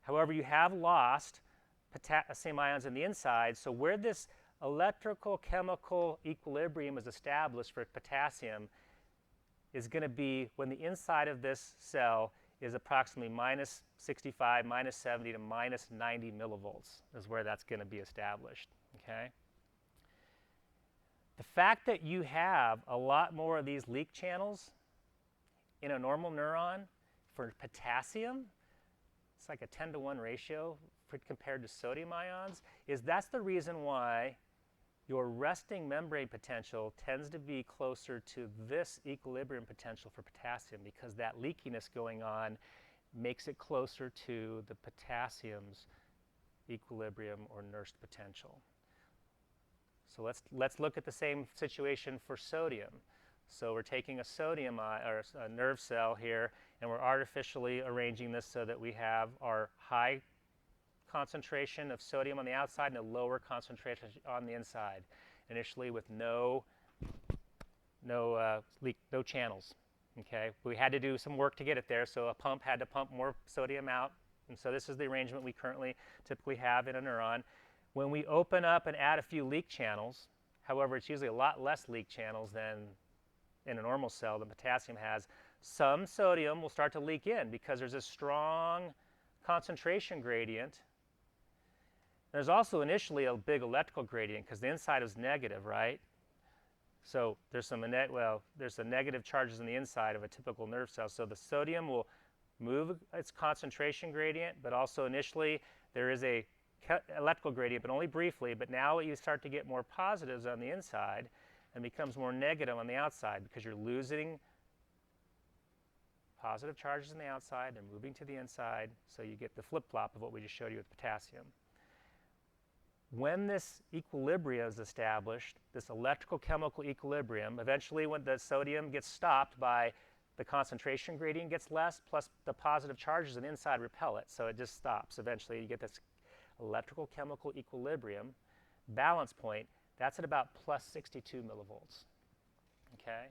However, you have lost potassium ions in the inside, so where this electrical chemical equilibrium is established for potassium is going to be when the inside of this cell is approximately minus 65, minus 70 to minus 90 millivolts is where that's going to be established, okay? The fact that you have a lot more of these leak channels in a normal neuron for potassium, it's like a 10-to-1 ratio compared to sodium ions, that's the reason why your resting membrane potential tends to be closer to this equilibrium potential for potassium because that leakiness going on makes it closer to the potassium's equilibrium or Nernst potential. So let's look at the same situation for sodium. So we're taking a sodium or a nerve cell here, and we're artificially arranging this so that we have our high concentration of sodium on the outside and a lower concentration on the inside, initially with no channels. Okay, we had to do some work to get it there, so a pump had to pump more sodium out, and so this is the arrangement we currently typically have in a neuron. When we open up and add a few leak channels, however, it's usually a lot less leak channels than in a normal cell than potassium has, some sodium will start to leak in because there's a strong concentration gradient. There's also initially a big electrical gradient because the inside is negative, right? So there's some negative charges in the inside of a typical nerve cell. So the sodium will move its concentration gradient, but also initially there is a electrical gradient, but only briefly. But now you start to get more positives on the inside and becomes more negative on the outside because you're losing positive charges on the outside and moving to the inside. So you get the flip-flop of what we just showed you with potassium. When this equilibrium is established, this electrical chemical equilibrium, eventually when the sodium gets stopped by the concentration gradient gets less, plus the positive charges on the inside repel it, so it just stops. Eventually you get this electrical chemical equilibrium balance point. That's at about plus 62 millivolts. Okay?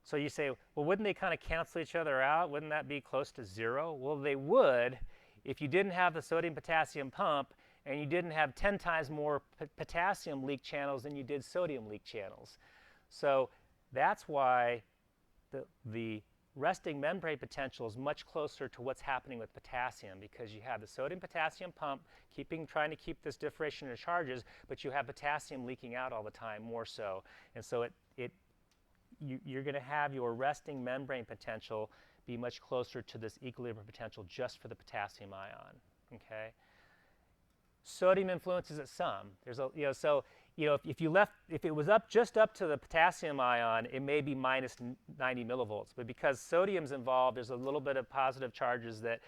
So you say, well, wouldn't they kind of cancel each other out? Wouldn't that be close to zero? Well, they would if you didn't have the sodium-potassium pump and you didn't have 10 times more potassium leak channels than you did sodium leak channels. So that's why the resting membrane potential is much closer to what's happening with potassium, because you have the sodium-potassium pump trying to keep this differentiation of charges, but you have potassium leaking out all the time more so. And so you're going to have your resting membrane potential be much closer to this equilibrium potential just for the potassium ion. Okay? Sodium influences it some. There's a, if it was just up to the potassium ion, it may be minus 90 millivolts. But because sodium's involved, there's a little bit of positive charges that,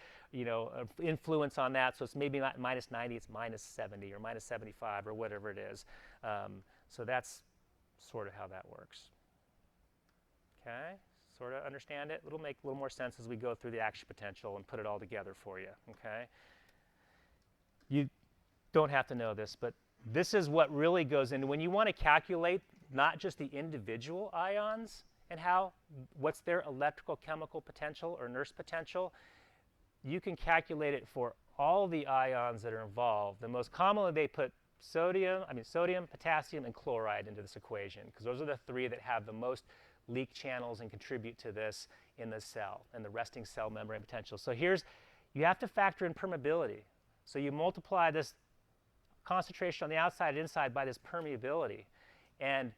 influence on that. So it's maybe not minus 90, it's minus 70 or minus 75 or whatever it is. So that's sort of how that works. Okay, sort of understand it? It'll make a little more sense as we go through the action potential and put it all together for you. Okay. You don't have to know this, but this is what really goes into when you want to calculate not just the individual ions and what's their electrical chemical potential or Nernst potential. You can calculate it for all the ions that are involved. The most commonly they put sodium, potassium, and chloride into this equation because those are the three that have the most leak channels and contribute to this in the cell and the resting cell membrane potential. So you have to factor in permeability. So you multiply this concentration on the outside and inside by this permeability. And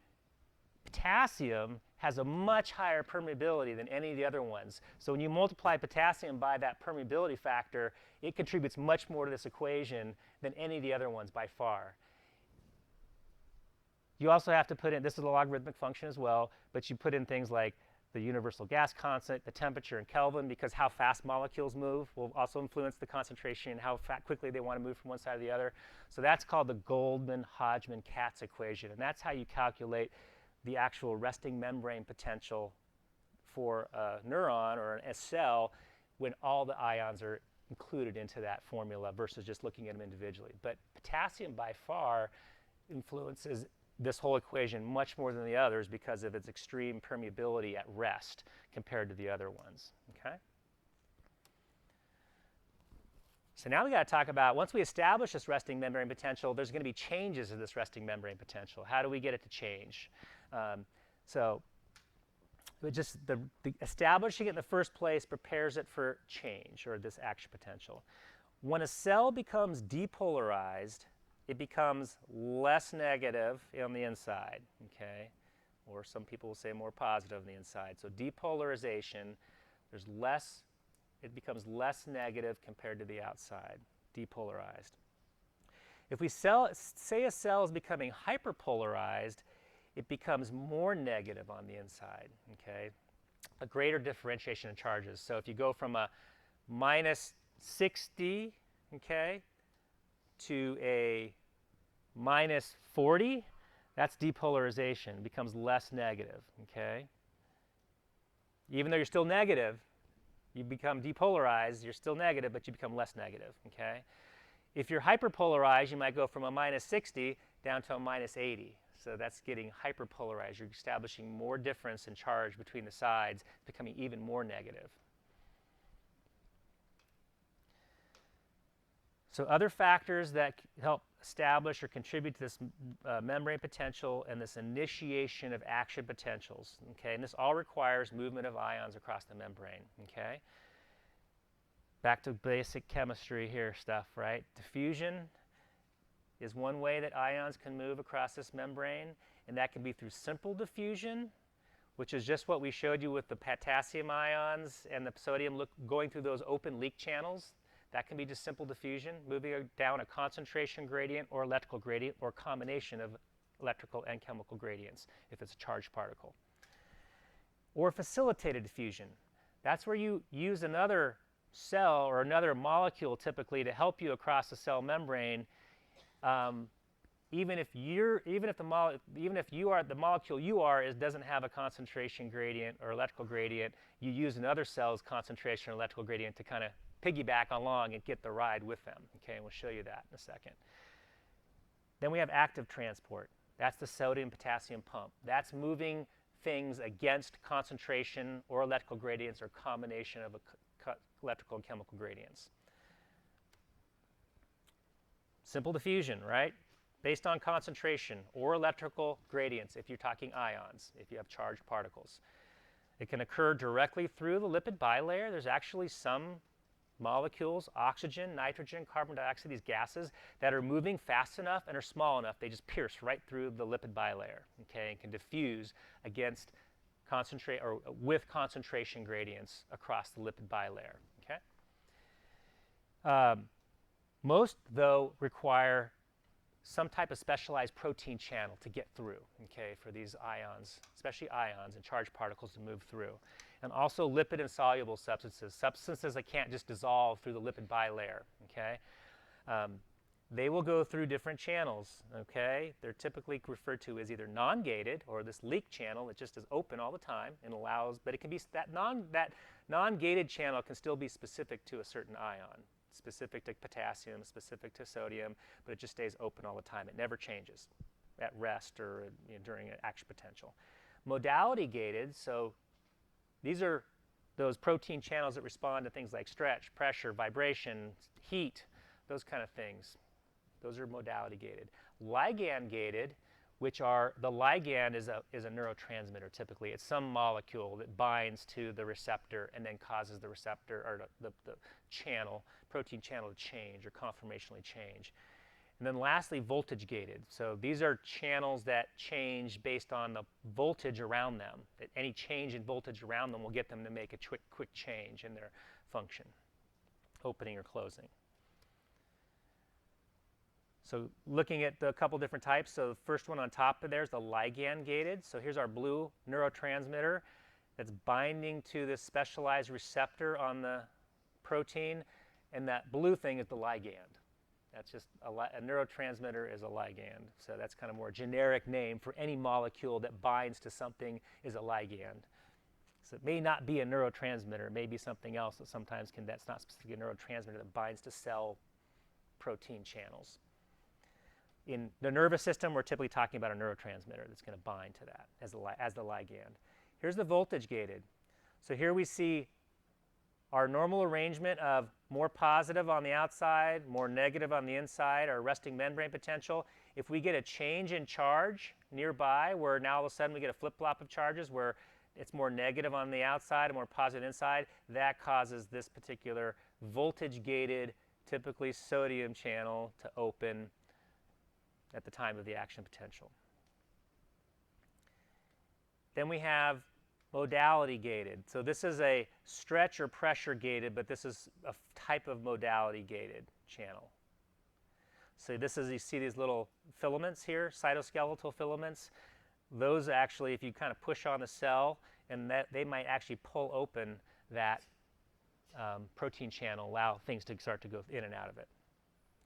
potassium has a much higher permeability than any of the other ones. So when you multiply potassium by that permeability factor, it contributes much more to this equation than any of the other ones by far. You also have to put in, this is a logarithmic function as well, but you put in things like the universal gas constant, the temperature in Kelvin, because how fast molecules move will also influence the concentration and how quickly they want to move from one side to the other. So that's called the Goldman-Hodgman-Katz equation, and that's how you calculate the actual resting membrane potential for a neuron or a cell when all the ions are included into that formula versus just looking at them individually. But potassium by far influences this whole equation much more than the others because of its extreme permeability at rest compared to the other ones. Okay? So now we got to talk about, once we establish this resting membrane potential, there's going to be changes in this resting membrane potential. How do we get it to change? Just the establishing it in the first place prepares it for change, or this action potential. When a cell becomes depolarized, it becomes less negative on the inside, okay? Or some people will say more positive on the inside. So depolarization, it becomes less negative compared to the outside, depolarized. If we say a cell is becoming hyperpolarized, it becomes more negative on the inside, okay? A greater differentiation in charges. So if you go from a minus 60, okay, to a minus 40, that's depolarization. It becomes less negative, okay? Even though you're still negative, you become depolarized, you're still negative, but you become less negative, okay? If you're hyperpolarized, you might go from a minus 60 down to a minus 80. So that's getting hyperpolarized. You're establishing more difference in charge between the sides, becoming even more negative. So other factors that help establish or contribute to this membrane potential and this initiation of action potentials, okay? And this all requires movement of ions across the membrane, okay? Back to basic chemistry here stuff, right? Diffusion is one way that ions can move across this membrane, and that can be through simple diffusion, which is just what we showed you with the potassium ions and the sodium going through those open leak channels. That can be just simple diffusion, moving down a concentration gradient or electrical gradient or combination of electrical and chemical gradients if it's a charged particle. Or facilitated diffusion. That's where you use another cell or another molecule typically to help you across the cell membrane. Even if the molecule you are doesn't have a concentration gradient or electrical gradient, you use another cell's concentration or electrical gradient to kind of piggyback along and get the ride with them. Okay, and we'll show you that in a second. Then we have active transport. That's the sodium-potassium pump. That's moving things against concentration or electrical gradients or combination of electrical and chemical gradients. Simple diffusion, right? Based on concentration or electrical gradients if you're talking ions, if you have charged particles. It can occur directly through the lipid bilayer. There's actually some molecules, oxygen, nitrogen, carbon dioxide, these gases that are moving fast enough and are small enough, they just pierce right through the lipid bilayer, okay, and can diffuse against with concentration gradients across the lipid bilayer, okay? Most, though, require some type of specialized protein channel to get through, okay, for these ions, especially ions and charged particles to move through. And also lipid insoluble substances, substances that can't just dissolve through the lipid bilayer, okay? They will go through different channels, okay? They're typically referred to as either non-gated or this leak channel that just is open all the time and allows, but it can be, that non-gated channel can still be specific to a certain ion, specific to potassium, specific to sodium, but it just stays open all the time. It never changes at rest or during an action potential. Modality gated, so these are those protein channels that respond to things like stretch, pressure, vibration, heat, those kind of things. Those are modality gated. Ligand gated, which are, the ligand is a neurotransmitter typically. It's some molecule that binds to the receptor and then causes the receptor or the channel, protein channel to change or conformationally change. And then lastly, voltage gated. So these are channels that change based on the voltage around them. That any change in voltage around them will get them to make a quick change in their function, opening or closing. So looking at the couple different types, so the first one on top of there is the ligand gated. So here's our blue neurotransmitter that's binding to this specialized receptor on the protein, and that blue thing is the ligand. That's just a neurotransmitter is a ligand. So that's kind of more generic name for any molecule that binds to something is a ligand. So it may not be a neurotransmitter, it may be something else that sometimes that's not specifically a neurotransmitter that binds to cell protein channels. In the nervous system, we're typically talking about a neurotransmitter that's going to bind to that as the ligand. Here's the voltage gated. So here we see our normal arrangement of more positive on the outside, more negative on the inside, our resting membrane potential. If we get a change in charge nearby, where now all of a sudden we get a flip-flop of charges where it's more negative on the outside and more positive inside, that causes this particular voltage-gated, typically sodium channel to open at the time of the action potential. Then we have modality gated. So this is a stretch or pressure gated, but this is a type of modality gated channel. So this is, you see these little filaments here, cytoskeletal filaments. Those actually, if you kind of push on the cell, and that they might actually pull open that protein channel, allow things to start to go in and out of it.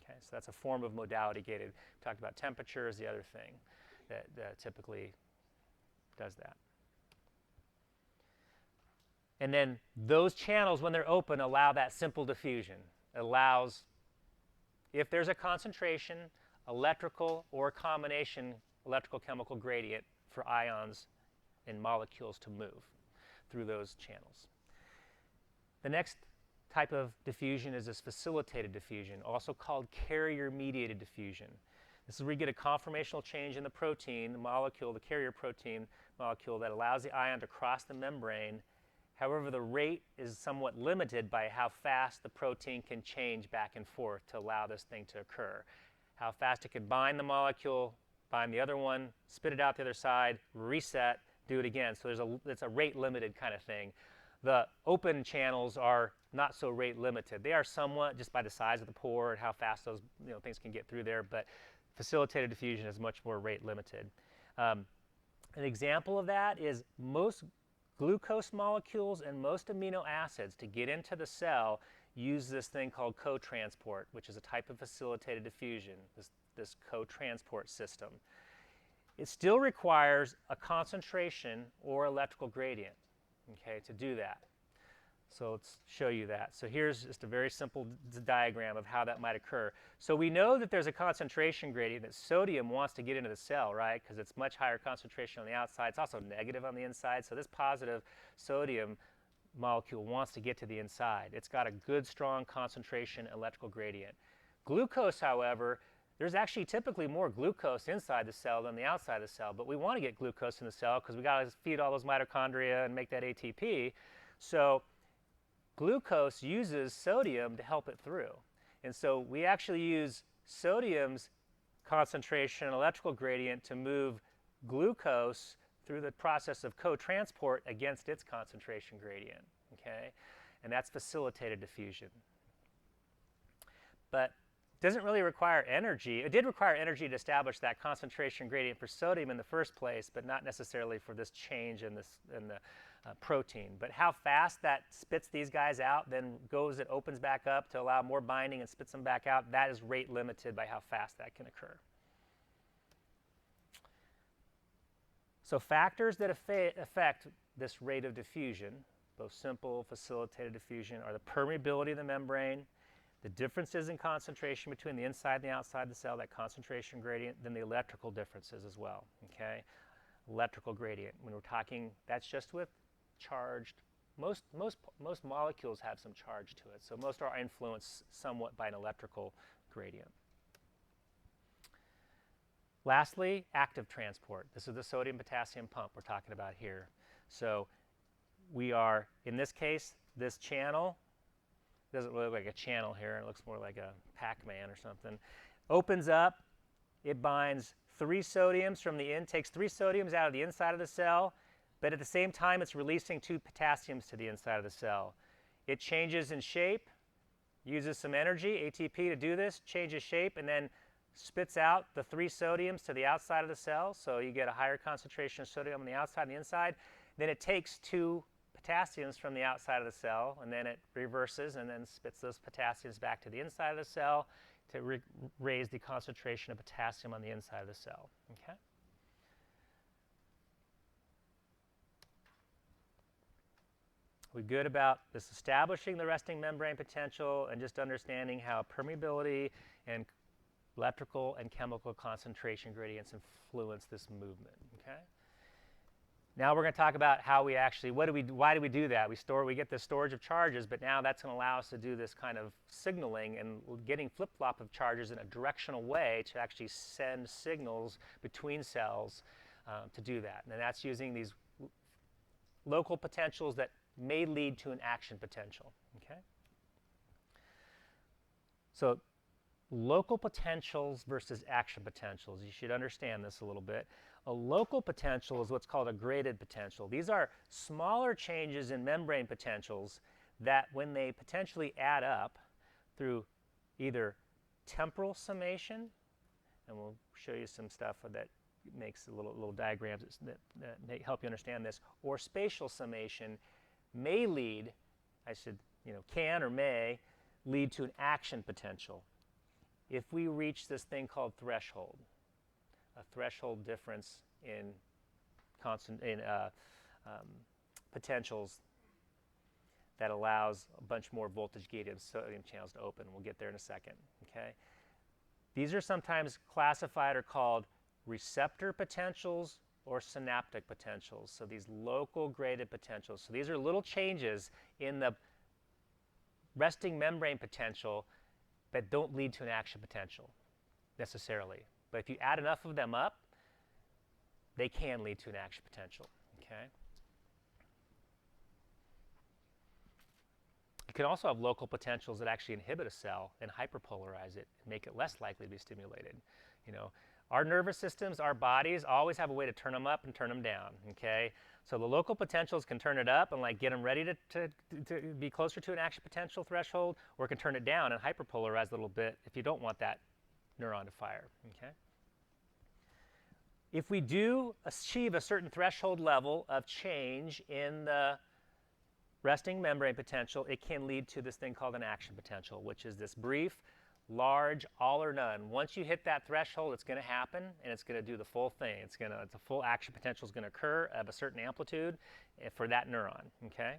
Okay, so that's a form of modality gated. We talked about temperature is the other thing that typically does that. And then those channels, when they're open, allow that simple diffusion. It allows, if there's a concentration, electrical or a combination electrical chemical gradient for ions and molecules to move through those channels. The next type of diffusion is this facilitated diffusion, also called carrier-mediated diffusion. This is where you get a conformational change in the protein, the molecule, the carrier protein molecule that allows the ion to cross the membrane. However, the rate is somewhat limited by how fast the protein can change back and forth to allow this thing to occur. How fast it can bind the molecule, bind the other one, spit it out the other side, reset, do it again. So it's a rate limited kind of thing. The open channels are not so rate limited. They are somewhat just by the size of the pore and how fast those things can get through there, but facilitated diffusion is much more rate limited. An example of that is most glucose molecules and most amino acids to get into the cell use this thing called co-transport, which is a type of facilitated diffusion, this co-transport system. It still requires a concentration or electrical gradient, okay, to do that. So let's show you that. So here's just a very simple diagram of how that might occur. So we know that there's a concentration gradient that sodium wants to get into the cell, right? Because it's much higher concentration on the outside. It's also negative on the inside. So this positive sodium molecule wants to get to the inside. It's got a good, strong concentration electrical gradient. Glucose, however, there's actually typically more glucose inside the cell than the outside of the cell. But we want to get glucose in the cell because we got to feed all those mitochondria and make that ATP. So glucose uses sodium to help it through. And so we actually use sodium's concentration electrical gradient to move glucose through the process of co-transport against its concentration gradient, okay? And that's facilitated diffusion. But it doesn't really require energy. It did require energy to establish that concentration gradient for sodium in the first place, but not necessarily for this change in the protein. But how fast that spits these guys out, then it opens back up to allow more binding and spits them back out, that is rate limited by how fast that can occur. So factors that affect this rate of diffusion, both simple, facilitated diffusion, are the permeability of the membrane, the differences in concentration between the inside and the outside of the cell, that concentration gradient, then the electrical differences as well, okay? Electrical gradient, when we're talking, that's just with charged, most molecules have some charge to it, so most are influenced somewhat by an electrical gradient. Lastly, active transport. This is the sodium-potassium pump we're talking about here. So we are, in this case, this channel doesn't really look like a channel here. It looks more like a Pac-Man or something. opens up, it binds 3 sodiums from the takes 3 sodiums out of the inside of the cell, but at the same time it's releasing 2 potassiums to the inside of the cell. It changes in shape, uses some energy, ATP, to do this, changes shape, and then spits out the 3 sodiums to the outside of the cell, so you get a higher concentration of sodium on the outside and the inside. Then it takes 2 potassiums from the outside of the cell, and then it reverses and then spits those potassiums back to the inside of the cell to raise the concentration of potassium on the inside of the cell. Okay? We're good about this establishing the resting membrane potential and just understanding how permeability and electrical and chemical concentration gradients influence this movement. Okay? Now we're going to talk about how we actually, why do we do that? We get this storage of charges, but now that's going to allow us to do this kind of signaling and getting flip-flop of charges in a directional way to actually send signals between cells to do that. And that's using these local potentials that may lead to an action potential. Okay? So local potentials versus action potentials. You should understand this a little bit. A local potential is what's called a graded potential. These are smaller changes in membrane potentials that when they potentially add up through either temporal summation, and we'll show you some stuff that makes little diagrams that may help you understand this, or spatial summation may lead, can or may lead to an action potential if we reach this thing called threshold, a threshold difference in potentials that allows a bunch more voltage-gated sodium channels to open. We'll get there in a second. Okay? These are sometimes classified or called receptor potentials or synaptic potentials. So these local graded potentials. So these are little changes in the resting membrane potential that don't lead to an action potential necessarily. But if you add enough of them up, they can lead to an action potential. Okay? You can also have local potentials that actually inhibit a cell and hyperpolarize it and make it less likely to be stimulated. Our nervous systems, our bodies always have a way to turn them up and turn them down. Okay? So the local potentials can turn it up and get them ready to be closer to an action potential threshold, or it can turn it down and hyperpolarize a little bit if you don't want that neuron to fire. Okay? If we do achieve a certain threshold level of change in the resting membrane potential, it can lead to this thing called an action potential, which is this brief, large, all or none. Once you hit that threshold, it's going to happen, and it's going to do the full thing. The full action potential is going to occur at a certain amplitude for that neuron. Okay?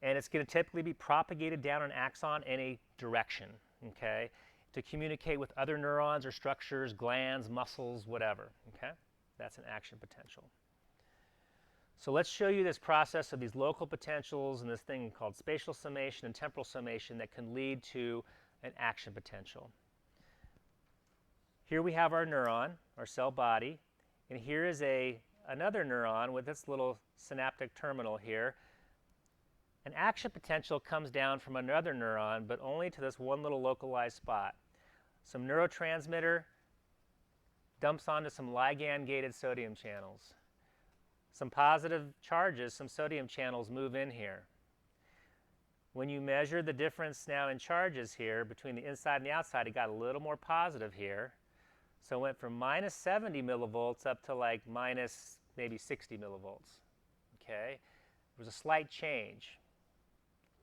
And it's going to typically be propagated down an axon in a direction. Okay? To communicate with other neurons or structures, glands, muscles, whatever. Okay? That's an action potential. So let's show you this process of these local potentials and this thing called spatial summation and temporal summation that can lead to an action potential. Here we have our neuron, our cell body, and here is another neuron with this little synaptic terminal here. An action potential comes down from another neuron, but only to this one little localized spot. Some neurotransmitter dumps onto some ligand-gated sodium channels. Some positive charges, some sodium channels move in here. When you measure the difference now in charges here between the inside and the outside, it got a little more positive here. So it went from minus 70 millivolts up to minus maybe 60 millivolts. Okay? There was a slight change.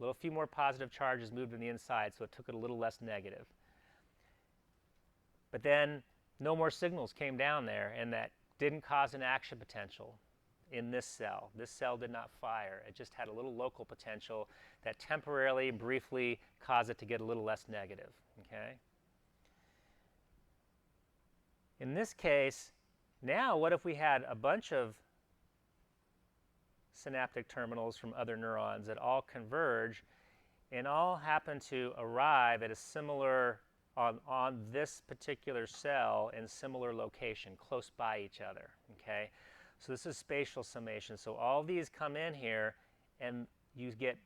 A few more positive charges moved on the inside, so it took it a little less negative. But then no more signals came down there, and that didn't cause an action potential in this cell. This cell did not fire. It just had a little local potential that temporarily, briefly caused it to get a little less negative. Okay? In this case, now what if we had a bunch of synaptic terminals from other neurons that all converge and all happen to arrive at a similar, on this particular cell in similar location, close by each other. Okay? So this is spatial summation. So all these come in here, and you get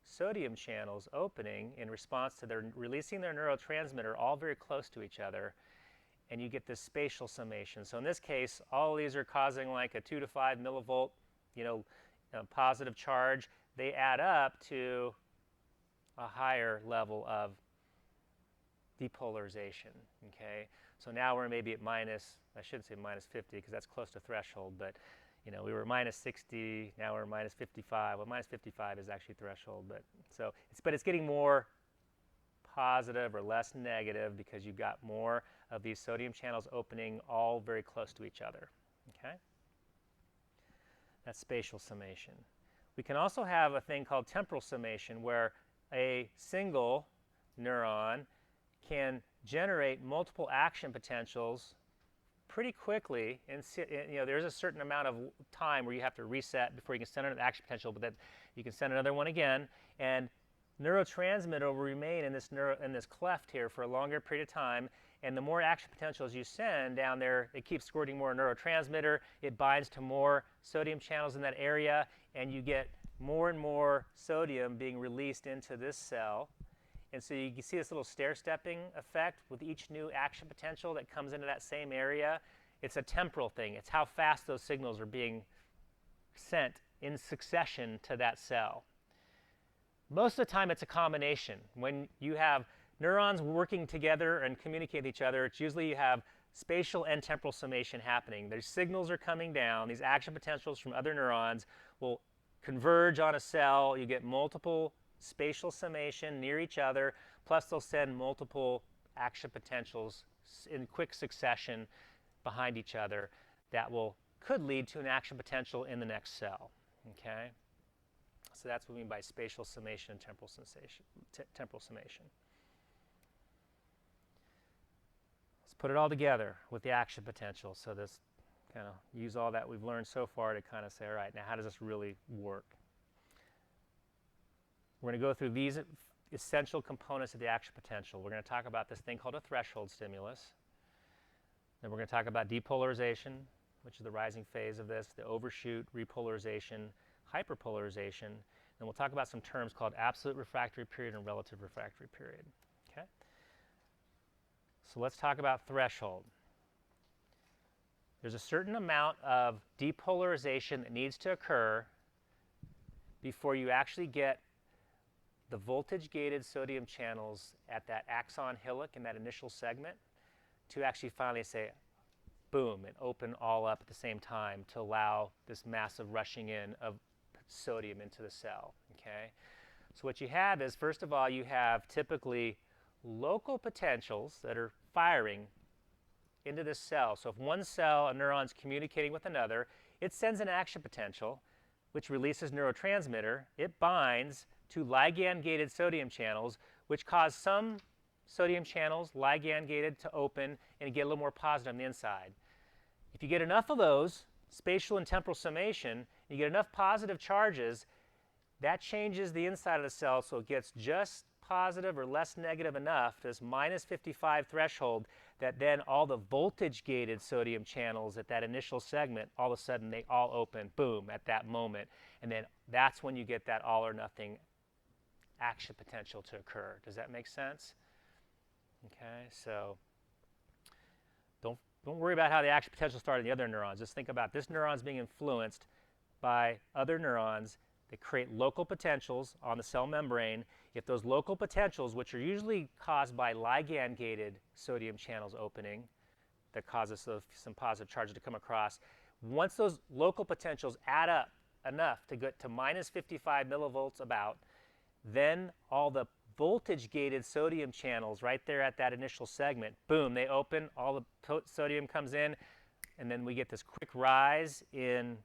sodium channels opening in response to their releasing their neurotransmitter all very close to each other, and you get this spatial summation. So in this case, all of these are causing like a 2 to 5 millivolt, positive charge. They add up to a higher level of depolarization, okay? So now we're maybe at minus, I shouldn't say minus 50 because that's close to threshold, but we were minus 60, now we're minus 55. Well, minus 55 is actually threshold, but it's getting more positive or less negative because you've got more of these sodium channels opening all very close to each other, okay? That's spatial summation. We can also have a thing called temporal summation where a single neuron can generate multiple action potentials pretty quickly, and there's a certain amount of time where you have to reset before you can send an action potential, but then you can send another one again, and neurotransmitter will remain in this cleft here for a longer period of time, and the more action potentials you send down there, it keeps squirting more neurotransmitter, it binds to more sodium channels in that area, and you get more and more sodium being released into this cell. And so you can see this little stair-stepping effect with each new action potential that comes into that same area. It's a temporal thing. It's how fast those signals are being sent in succession to that cell. Most of the time, it's a combination. When you have neurons working together and communicate with each other, it's usually you have spatial and temporal summation happening. Their signals are coming down. These action potentials from other neurons will converge on a cell. You get multiple spatial summation near each other, plus they'll send multiple action potentials in quick succession behind each other that could lead to an action potential in the next cell, okay? So that's what we mean by spatial summation and temporal summation. Let's put it all together with the action potential. So this kind of use all that we've learned so far to kind of say, all right, now how does this really work? We're going to go through these essential components of the action potential. We're going to talk about this thing called a threshold stimulus. Then we're going to talk about depolarization, which is the rising phase of this, the overshoot, repolarization, hyperpolarization. And we'll talk about some terms called absolute refractory period and relative refractory period. Okay? So let's talk about threshold. There's a certain amount of depolarization that needs to occur before you actually get the voltage-gated sodium channels at that axon hillock in that initial segment to actually finally say, boom, and open all up at the same time to allow this massive rushing in of sodium into the cell, okay? So what you have is, first of all, you have typically local potentials that are firing into this cell. So if one cell, a neuron's communicating with another, it sends an action potential, which releases neurotransmitter. It binds to ligand-gated sodium channels, which cause some sodium channels, ligand-gated, to open and get a little more positive on the inside. If you get enough of those, spatial and temporal summation, you get enough positive charges, that changes the inside of the cell so it gets just positive or less negative enough, this minus 55 threshold, that then all the voltage-gated sodium channels at that initial segment, all of a sudden they all open, boom, at that moment. And then that's when you get that all or nothing action potential to occur. Does that make sense? Okay, so don't worry about how the action potential started in the other neurons. Just think about this neuron's being influenced by other neurons that create local potentials on the cell membrane. If those local potentials, which are usually caused by ligand-gated sodium channels opening, that causes some positive charges to come across, once those local potentials add up enough to get to minus 55 millivolts about, then all the voltage-gated sodium channels right there at that initial segment, boom, they open, all the sodium comes in, and then we get this quick rise in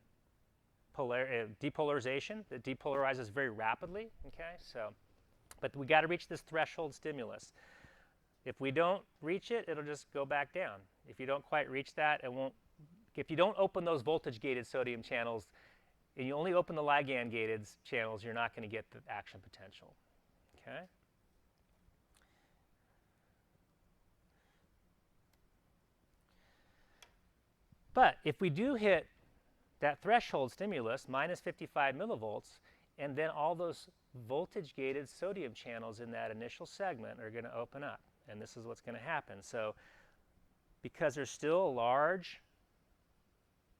depolarization that depolarizes very rapidly, okay? So, but we got to reach this threshold stimulus. If we don't reach it, it'll just go back down. If you don't quite reach that, it won't. If you don't open those voltage-gated sodium channels, and you only open the ligand-gated channels, you're not going to get the action potential, okay? But if we do hit that threshold stimulus, minus 55 millivolts, and then all those voltage-gated sodium channels in that initial segment are going to open up, and this is what's going to happen. So because there's still a large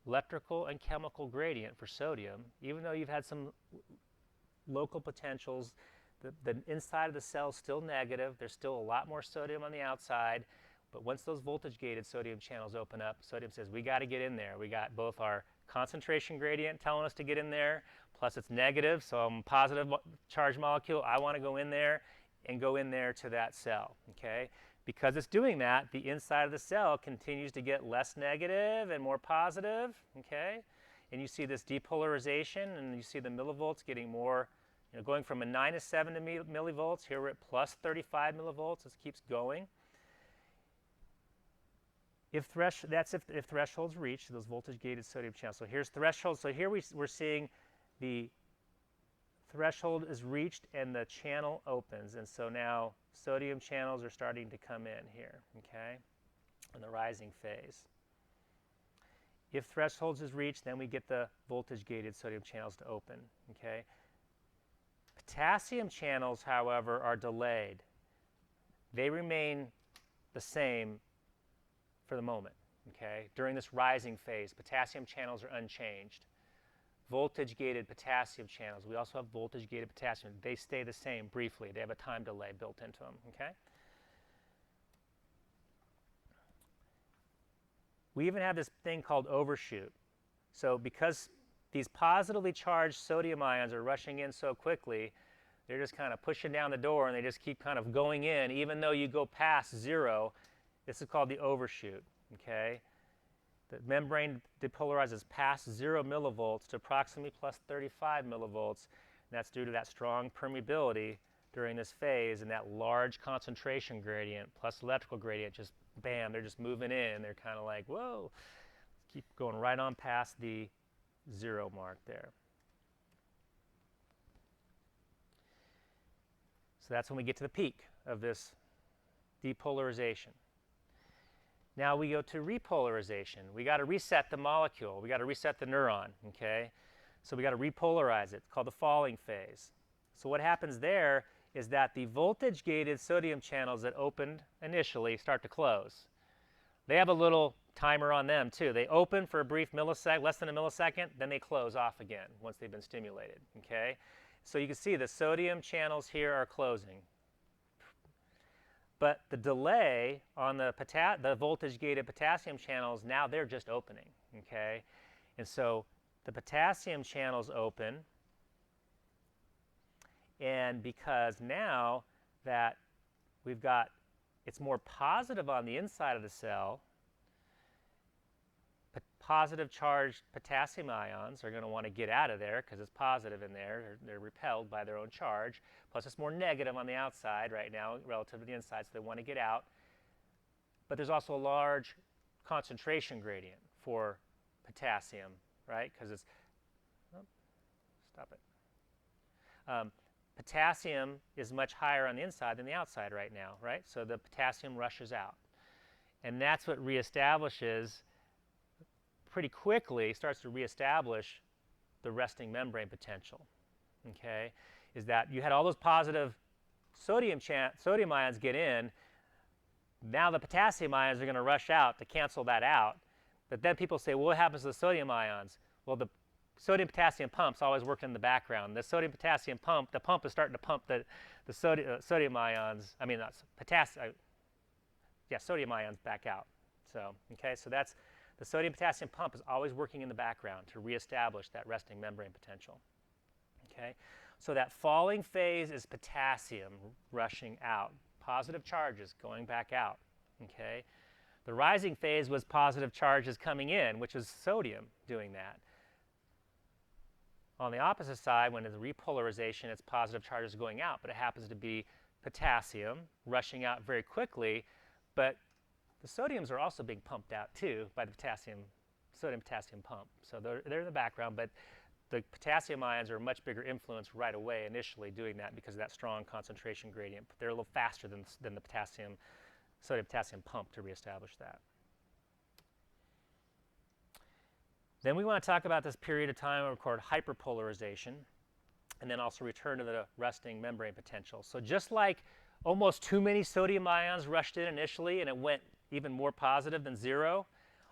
electrical and chemical gradient for sodium, even though you've had some local potentials, the inside of the cell is still negative. There's still a lot more sodium on the outside, but once those voltage-gated sodium channels open up, sodium says, we got to get in there. We got both our concentration gradient telling us to get in there, plus it's negative, so I'm a positive charge molecule. I want to go in there and go in there to that cell, okay? Because it's doing that, the inside of the cell continues to get less negative and more positive, okay? And you see this depolarization, and you see the millivolts getting more, going from a -7 millivolts. Here we're at plus 35 millivolts. This keeps going. If thresholds reached, those voltage-gated sodium channels. So here's threshold. So here we're seeing the threshold is reached and the channel opens. And so now sodium channels are starting to come in here, okay, in the rising phase. If thresholds is reached, then we get the voltage-gated sodium channels to open, okay. Potassium channels, however, are delayed. They remain the same for the moment, okay? During this rising phase, potassium channels are unchanged. Voltage-gated potassium channels, we also have voltage-gated potassium. They stay the same briefly. They have a time delay built into them, okay? We even have this thing called overshoot. So because these positively charged sodium ions are rushing in so quickly, they're just kind of pushing down the door and they just keep kind of going in, even though you go past 0. This is called the overshoot, okay? The membrane depolarizes past 0 millivolts to approximately plus 35 millivolts, and that's due to that strong permeability during this phase and that large concentration gradient plus electrical gradient. Just bam, they're just moving in. They're kind of like, whoa, keep going right on past the 0 mark there. So that's when we get to the peak of this depolarization. Now we go to repolarization. We got to reset the molecule. We got to reset the neuron, okay? So we got to repolarize it. It's called the falling phase. So what happens there is that the voltage-gated sodium channels that opened initially start to close. They have a little timer on them too. They open for a brief millisecond, less than a millisecond, then they close off again once they've been stimulated, okay? So you can see the sodium channels here are closing. But the delay on the voltage-gated potassium channels, now they're just opening, okay? And so the potassium channels open, and because now that we've got, it's more positive on the inside of the cell, positive charged potassium ions are going to want to get out of there because it's positive in there. They're repelled by their own charge. Plus it's more negative on the outside right now relative to the inside, so they want to get out. But there's also a large concentration gradient for potassium, right? Because it's, oh, stop it. Potassium is much higher on the inside than the outside right now, right? So the potassium rushes out. And that's what reestablishes pretty quickly, starts to reestablish the resting membrane potential, okay? Is that you had all those positive sodium ions get in. Now the potassium ions are going to rush out to cancel that out. But then people say, well, what happens to the sodium ions? Well, the sodium-potassium pump's always working in the background. The sodium-potassium pump, the pump is starting to pump the sodium ions, I mean, not potassium, yeah, sodium ions back out. So, okay, so that's, the sodium-potassium pump is always working in the background to reestablish that resting membrane potential, okay? So that falling phase is potassium rushing out, positive charges going back out, okay? The rising phase was positive charges coming in, which was sodium doing that. On the opposite side, when it's repolarization, it's positive charges going out, but it happens to be potassium rushing out very quickly, but the sodiums are also being pumped out too by the sodium-potassium pump. So they're in the background, but the potassium ions are a much bigger influence right away initially doing that because of that strong concentration gradient. But they're a little faster than the sodium-potassium pump to reestablish that. Then we want to talk about this period of time called hyperpolarization. and then also return to the resting membrane potential. So just like almost too many sodium ions rushed in initially and it went even more positive than zero,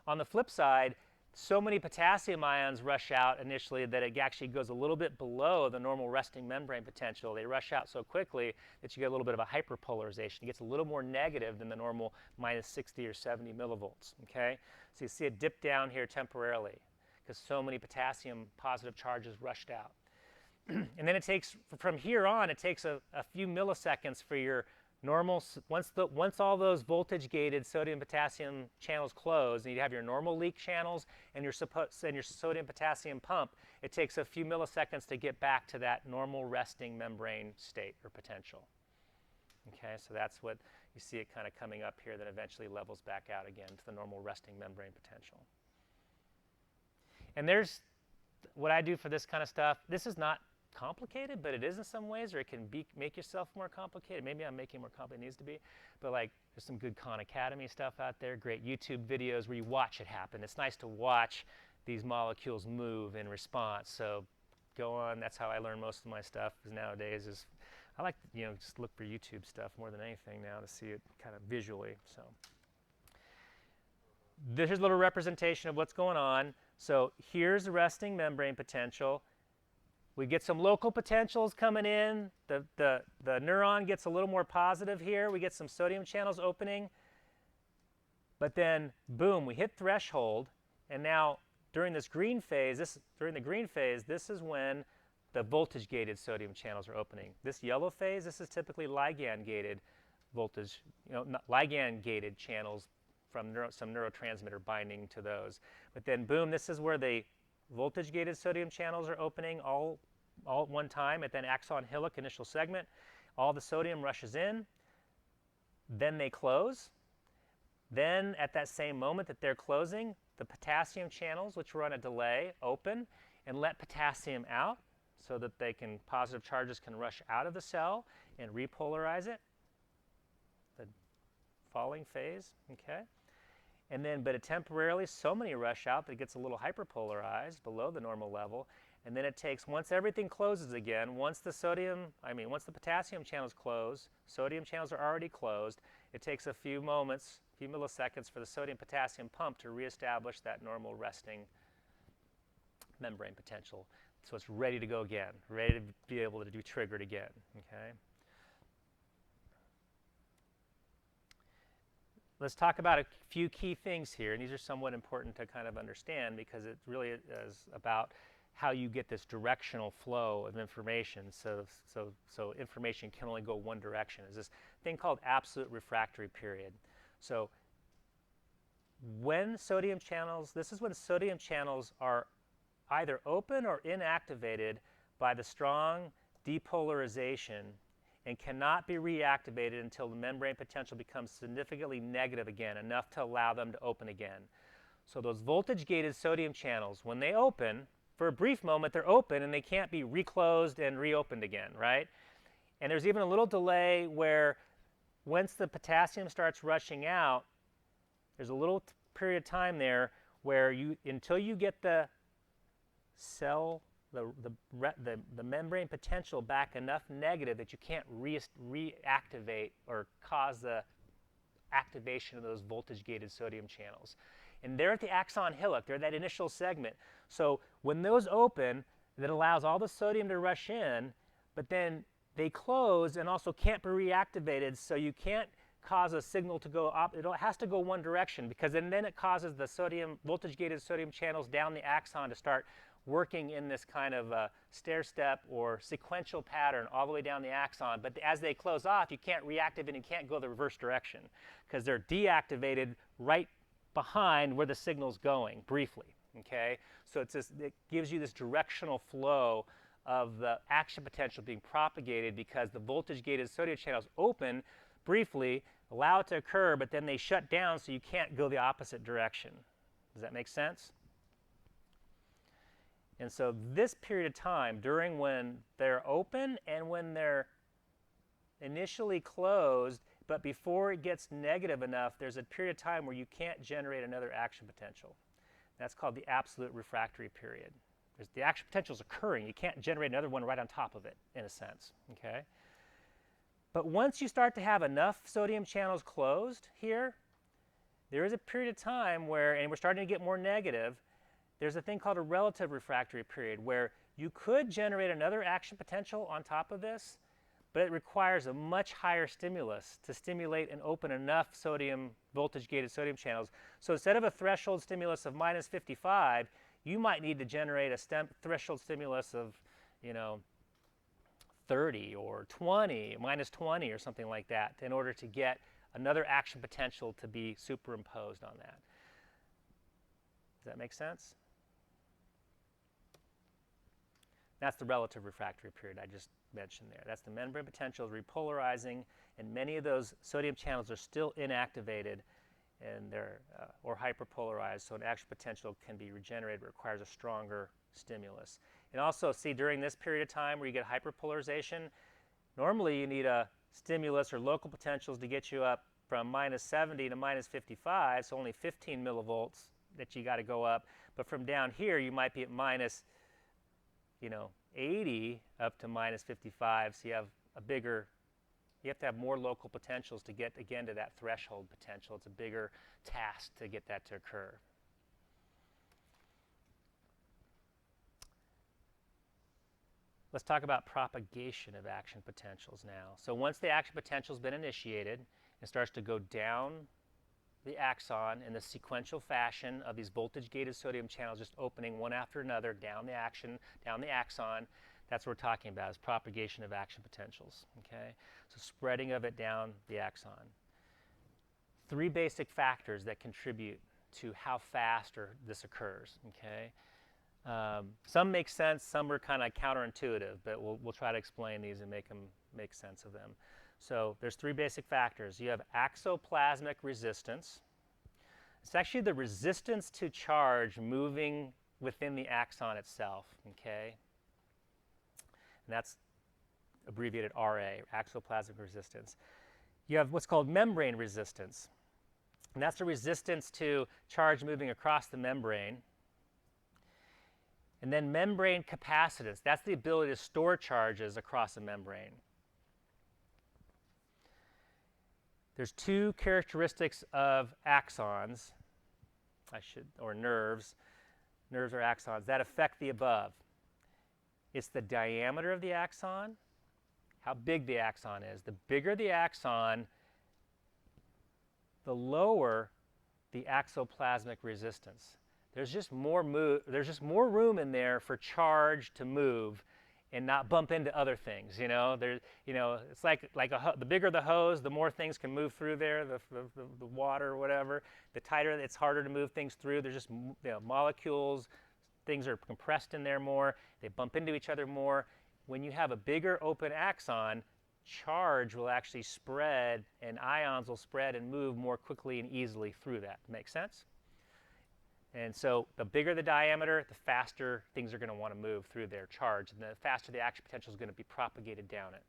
on the flip side, so many potassium ions rush out initially that it actually goes a little bit below the normal resting membrane potential. They rush out so quickly that you get a little bit of a hyperpolarization. It gets a little more negative than the normal minus 60 or 70 millivolts. Okay? So you see it dip down here temporarily because so many potassium positive charges rushed out. And then it takes, from here on, it takes a few milliseconds for your normal, once all those voltage gated sodium potassium channels close and you have your normal leak channels and your sodium potassium pump, it takes a few milliseconds to get back to that normal resting membrane state or potential. Okay, so that's what you see it kind of coming up here, then eventually levels back out again to the normal resting membrane potential. And there's what I do for this kind of stuff. This is not complicated, but it is in some ways, or it can make yourself more complicated. Maybe I'm making it more complicated than it needs to be, but like there's some good Khan Academy stuff out there, great YouTube videos where you watch it happen. It's nice to watch these molecules move in response. So go on. That's how I learn most of my stuff nowadays. Is I like to, just look for YouTube stuff more than anything now to see it kind of visually. So this is a little representation of what's going on. So here's the resting membrane potential. We get some local potentials coming in. The neuron gets a little more positive here. We get some sodium channels opening. But then, boom, we hit threshold. And now, during this green phase, this is when the voltage-gated sodium channels are opening. This yellow phase, this is typically ligand-gated voltage, ligand-gated channels from some neurotransmitter binding to those. But then, boom, this is where the voltage-gated sodium channels are opening all at one time at that axon hillock initial segment. All the sodium rushes in. Then they close. Then at that same moment that they're closing, the potassium channels, which were on a delay, open and let potassium out so that positive charges can rush out of the cell and repolarize it. The falling phase, okay? And then, but it temporarily, so many rush out that it gets a little hyperpolarized below the normal level. And then it takes, once everything closes again, once the potassium channels close, sodium channels are already closed, it takes a few moments, a few milliseconds for the sodium-potassium pump to reestablish that normal resting membrane potential. So it's ready to go again, ready to be able to be triggered again, okay? Let's talk about a few key things here, and these are somewhat important to kind of understand because it really is about how you get this directional flow of information. So information can only go one direction. Is this thing called absolute refractory period. So when sodium channels, this is when sodium channels are either open or inactivated by the strong depolarization and cannot be reactivated until the membrane potential becomes significantly negative again, enough to allow them to open again. So those voltage-gated sodium channels, when they open, for a brief moment, they're open and they can't be reclosed and reopened again, right? And there's even a little delay where once the potassium starts rushing out, there's a little period of time there where until you get the cell, the membrane potential back enough negative that you can't reactivate or cause the activation of those voltage-gated sodium channels. And they're at the axon hillock. They're that initial segment. So when those open, that allows all the sodium to rush in, but then they close and also can't be reactivated, so you can't cause a signal to go up. It has to go one direction because then it causes the voltage-gated sodium channels down the axon to start working in this kind of stair-step or sequential pattern all the way down the axon. But as they close off, you can't reactivate and you can't go the reverse direction because they're deactivated right behind where the signal's going briefly, okay? So it gives you this directional flow of the action potential being propagated because the voltage-gated sodium channels open briefly, allow it to occur, but then they shut down so you can't go the opposite direction. Does that make sense? And so this period of time, during when they're open and when they're initially closed, but before it gets negative enough, there's a period of time where you can't generate another action potential. That's called the absolute refractory period. the action potential is occurring. You can't generate another one right on top of it, in a sense, okay? But once you start to have enough sodium channels closed here, there is a period of time where, and we're starting to get more negative, there's a thing called a relative refractory period where you could generate another action potential on top of this, but it requires a much higher stimulus to stimulate and open enough sodium, voltage-gated sodium channels. So instead of a threshold stimulus of minus 55, you might need to generate a threshold stimulus of, 30 or 20, minus 20 or something like that in order to get another action potential to be superimposed on that. Does that make sense? That's the relative refractory period I just mentioned there. That's the membrane potential repolarizing, and many of those sodium channels are still inactivated and they're or hyperpolarized, so an action potential can be regenerated. It requires a stronger stimulus. And also, see, during this period of time where you get hyperpolarization, normally you need a stimulus or local potentials to get you up from minus 70 to minus 55, so only 15 millivolts that you got to go up. But from down here, you might be at minus 80 up to minus 55, so you have you have to have more local potentials to get, again, to that threshold potential. It's a bigger task to get that to occur. Let's talk about propagation of action potentials now. So once the action potential has been initiated, it starts to go down the axon in the sequential fashion of these voltage-gated sodium channels just opening one after another down the axon. That's what we're talking about, is propagation of action potentials, okay? So spreading of it down the axon. Three basic factors that contribute to how fast this occurs, okay? Some make sense, some are kind of counterintuitive, but we'll try to explain these and make sense of them. So there's three basic factors. You have axoplasmic resistance. It's actually the resistance to charge moving within the axon itself, okay? And that's abbreviated RA, axoplasmic resistance. You have what's called membrane resistance. And that's the resistance to charge moving across the membrane. And then membrane capacitance. That's the ability to store charges across a membrane. There's two characteristics of axons, or nerves. Nerves or axons that affect the above. It's the diameter of the axon, how big the axon is. The bigger the axon, the lower the axoplasmic resistance. There's just more room in there for charge to move and not bump into other things. It's like the bigger the hose, the more things can move through there. The water or whatever. The tighter, it's harder to move things through. There's just molecules. Things are compressed in there more. They bump into each other more. When you have a bigger open axon, charge will actually spread, and ions will spread and move more quickly and easily through that. Make sense? And so the bigger the diameter, the faster things are going to want to move through their charge, and the faster the action potential is going to be propagated down it.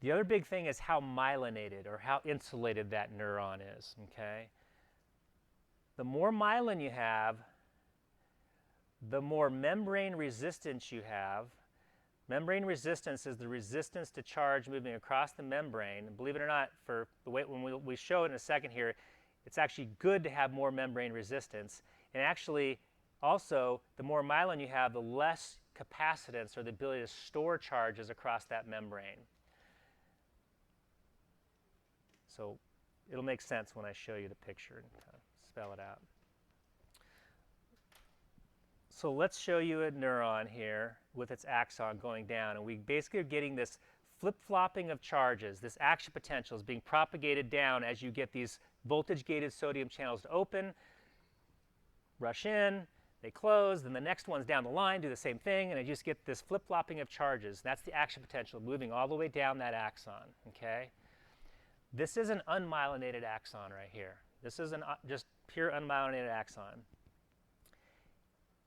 The other big thing is how myelinated or how insulated that neuron is, okay? The more myelin you have, the more membrane resistance you have. Membrane resistance is the resistance to charge moving across the membrane. And believe it or not, for the way when we show it in a second here, it's actually good to have more membrane resistance. And actually, also, the more myelin you have, the less capacitance or the ability to store charges across that membrane. So it'll make sense when I show you the picture and kind of spell it out. So let's show you a neuron here with its axon going down. And we basically are getting this flip-flopping of charges. This action potential is being propagated down as you get these voltage-gated sodium channels to open, rush in, they close, then the next ones down the line do the same thing, and I just get this flip-flopping of charges. That's the action potential moving all the way down that axon, okay? This is an unmyelinated axon right here. This is just pure unmyelinated axon.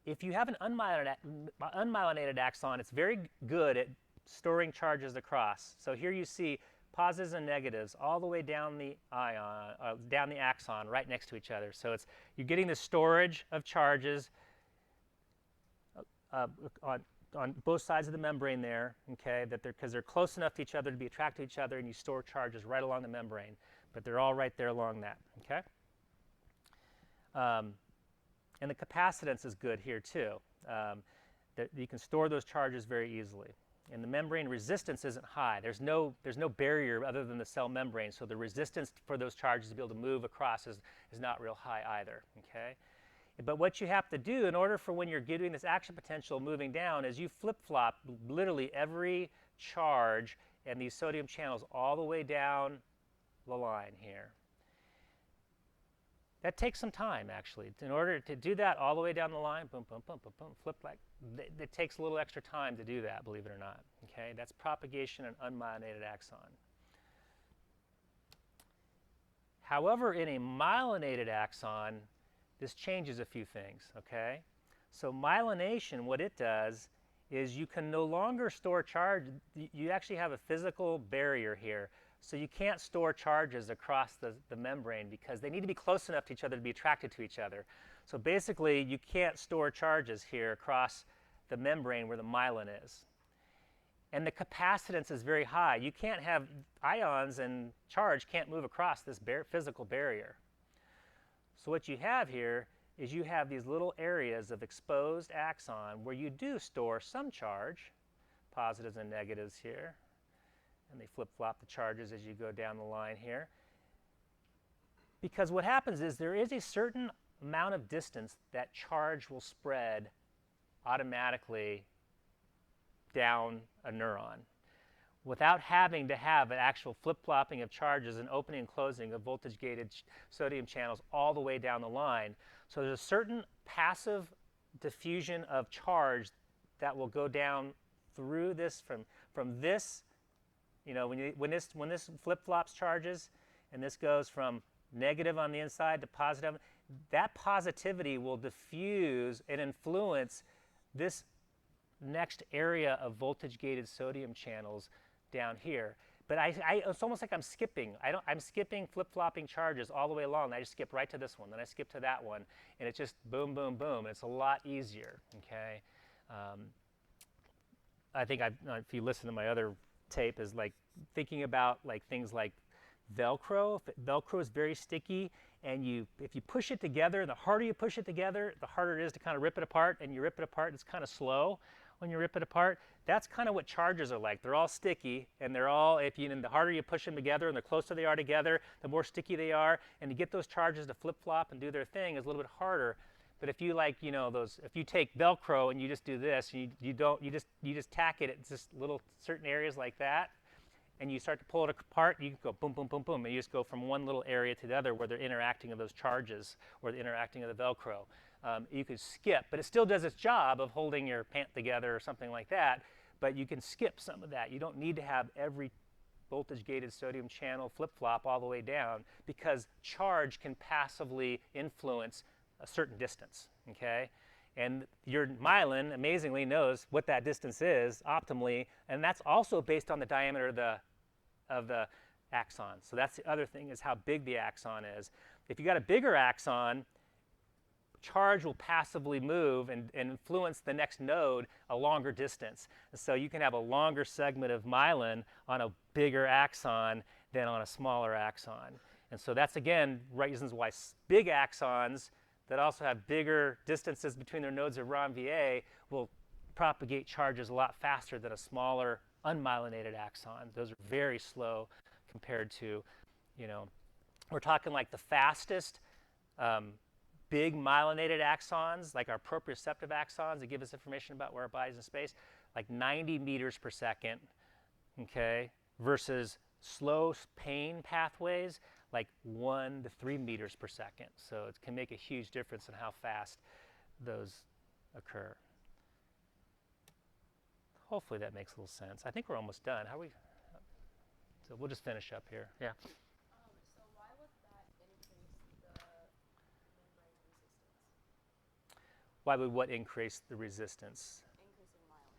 If you have an unmyelinated axon, it's very good at storing charges across. So here you see positives and negatives all the way down the axon right next to each other. So you're getting the storage of charges on both sides of the membrane there, okay, because they're close enough to each other to be attracted to each other, and you store charges right along the membrane, but they're all right there along that, okay? And the capacitance is good here too. That you can store those charges very easily. And the membrane resistance isn't high. There's no barrier other than the cell membrane, so the resistance for those charges to be able to move across is not real high either, okay? But what you have to do in order for when you're getting this action potential moving down is you flip-flop literally every charge and these sodium channels all the way down the line here. That takes some time, actually. In order to do that all the way down the line, boom, boom, boom, boom, boom, flip like, it takes a little extra time to do that, believe it or not. Okay, that's propagation in unmyelinated axon. However, in a myelinated axon, this changes a few things, okay? So myelination, what it does is you can no longer store charge. You actually have a physical barrier here. So you can't store charges across the membrane because they need to be close enough to each other to be attracted to each other. So basically, you can't store charges here across the membrane where the myelin is. And the capacitance is very high. You can't have ions and charge can't move across this physical barrier. So what you have here is you have these little areas of exposed axon where you do store some charge, positives and negatives here. And they flip-flop the charges as you go down the line here. Because what happens is there is a certain amount of distance that charge will spread automatically down a neuron without having to have an actual flip-flopping of charges and opening and closing of voltage-gated sodium channels all the way down the line. So there's a certain passive diffusion of charge that will go down through this from this. You know, when this flip-flops charges, and this goes from negative on the inside to positive, that positivity will diffuse and influence this next area of voltage-gated sodium channels down here. But it's almost like I'm skipping. I'm skipping flip-flopping charges all the way along. I just skip right to this one, then I skip to that one, and it's just boom, boom, boom. And it's a lot easier. Okay. I think if you listen to my other tape is like thinking about like things like Velcro. Velcro is very sticky, and if you push it together, the harder you push it together, the harder it is to kind of rip it apart, and you rip it apart, it's kind of slow when you rip it apart. That's kind of what charges are like. They're all sticky, and they're all, and the harder you push them together and the closer they are together, the more sticky they are, and to get those charges to flip-flop and do their thing is a little bit harder. But if you if you take Velcro and you just do this, and you just tack it at just little certain areas like that, and you start to pull it apart, you can go boom, boom, boom, boom, and you just go from one little area to the other where they're interacting of those charges or the interacting of the Velcro. You could skip, but it still does its job of holding your pant together or something like that, but you can skip some of that. You don't need to have every voltage-gated sodium channel flip-flop all the way down because charge can passively influence a certain distance, okay? And your myelin amazingly knows what that distance is optimally, and that's also based on the diameter of the axon. So that's the other thing, is how big the axon is. If you got a bigger axon, charge will passively move and influence the next node a longer distance. And so you can have a longer segment of myelin on a bigger axon than on a smaller axon. And so that's, again, reasons why big axons that also have bigger distances between their nodes of ROM-VA will propagate charges a lot faster than a smaller unmyelinated axon. Those are very slow compared to, we're talking like the fastest big myelinated axons, like our proprioceptive axons that give us information about where our body's in space, like 90 meters per second, okay, versus slow pain pathways like 1 to 3 meters per second. So it can make a huge difference in how fast those occur. Hopefully that makes a little sense. I think we're almost done. So we'll just finish up here. Yeah. So why would that increase the membrane resistance? Why would what increase the resistance? Increasing myelin.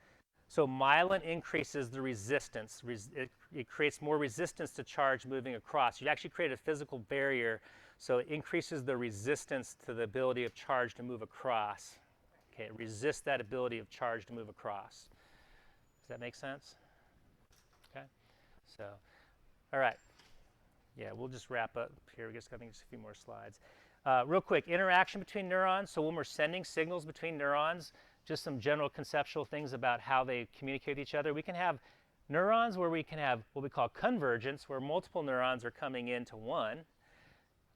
So myelin increases the resistance. It creates more resistance to charge moving across. You actually create a physical barrier, so it increases the resistance to the ability of charge to move across. Okay, it resists that ability of charge to move across. Does that make sense? Okay, so, all right. Yeah, we'll just wrap up here. I guess I think just a few more slides. Real quick, interaction between neurons. So when we're sending signals between neurons, just some general conceptual things about how they communicate with each other. We can have neurons where we can have what we call convergence, where multiple neurons are coming into one.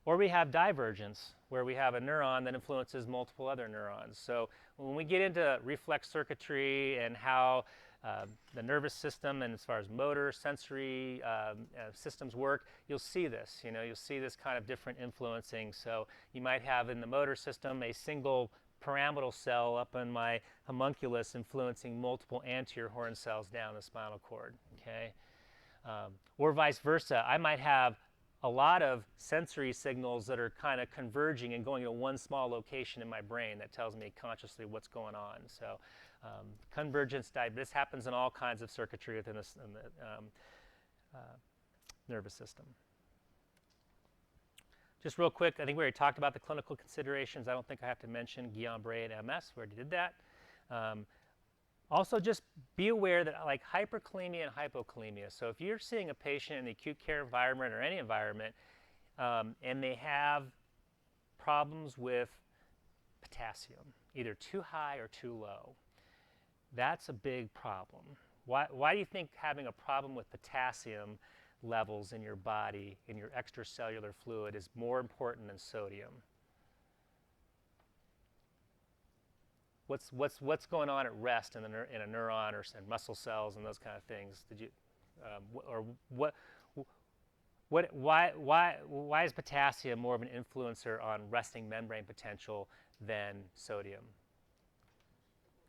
Or we have divergence, where we have a neuron that influences multiple other neurons. So when we get into reflex circuitry and how the nervous system and as far as motor, sensory systems work, you'll see this. You'll see this kind of different influencing. So you might have in the motor system a single pyramidal cell up in my homunculus influencing multiple anterior horn cells down the spinal cord. Okay, or vice versa. I might have a lot of sensory signals that are kind of converging and going to one small location in my brain that tells me consciously what's going on. So convergence, this happens in all kinds of circuitry within the nervous system. Just real quick, I think we already talked about the clinical considerations. I don't think I have to mention Guillain-Barré and MS. We already did that. Also, just be aware that like hyperkalemia and hypokalemia. So if you're seeing a patient in the acute care environment or any environment, and they have problems with potassium, either too high or too low, that's a big problem. Why do you think having a problem with potassium levels in your body, in your extracellular fluid, is more important than sodium? What's going on at rest in a neuron or in muscle cells and those kind of things? Did you, or why is potassium more of an influencer on resting membrane potential than sodium?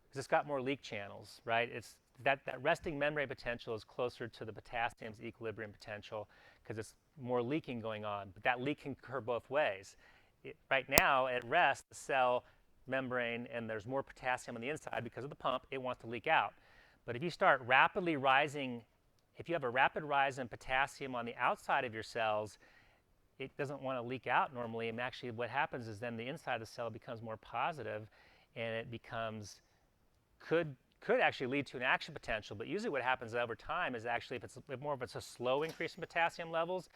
Because it's got more leak channels, right? It's that resting membrane potential is closer to the potassium's equilibrium potential because it's more leaking going on. But that leak can occur both ways. Right now, at rest, the cell membrane and there's more potassium on the inside because of the pump, it wants to leak out. But if you start rapidly rising, if you have a rapid rise in potassium on the outside of your cells, it doesn't want to leak out normally. And actually what happens is then the inside of the cell becomes more positive and it becomes, could actually lead to an action potential. But usually what happens over time is actually if it's a slow increase in potassium levels,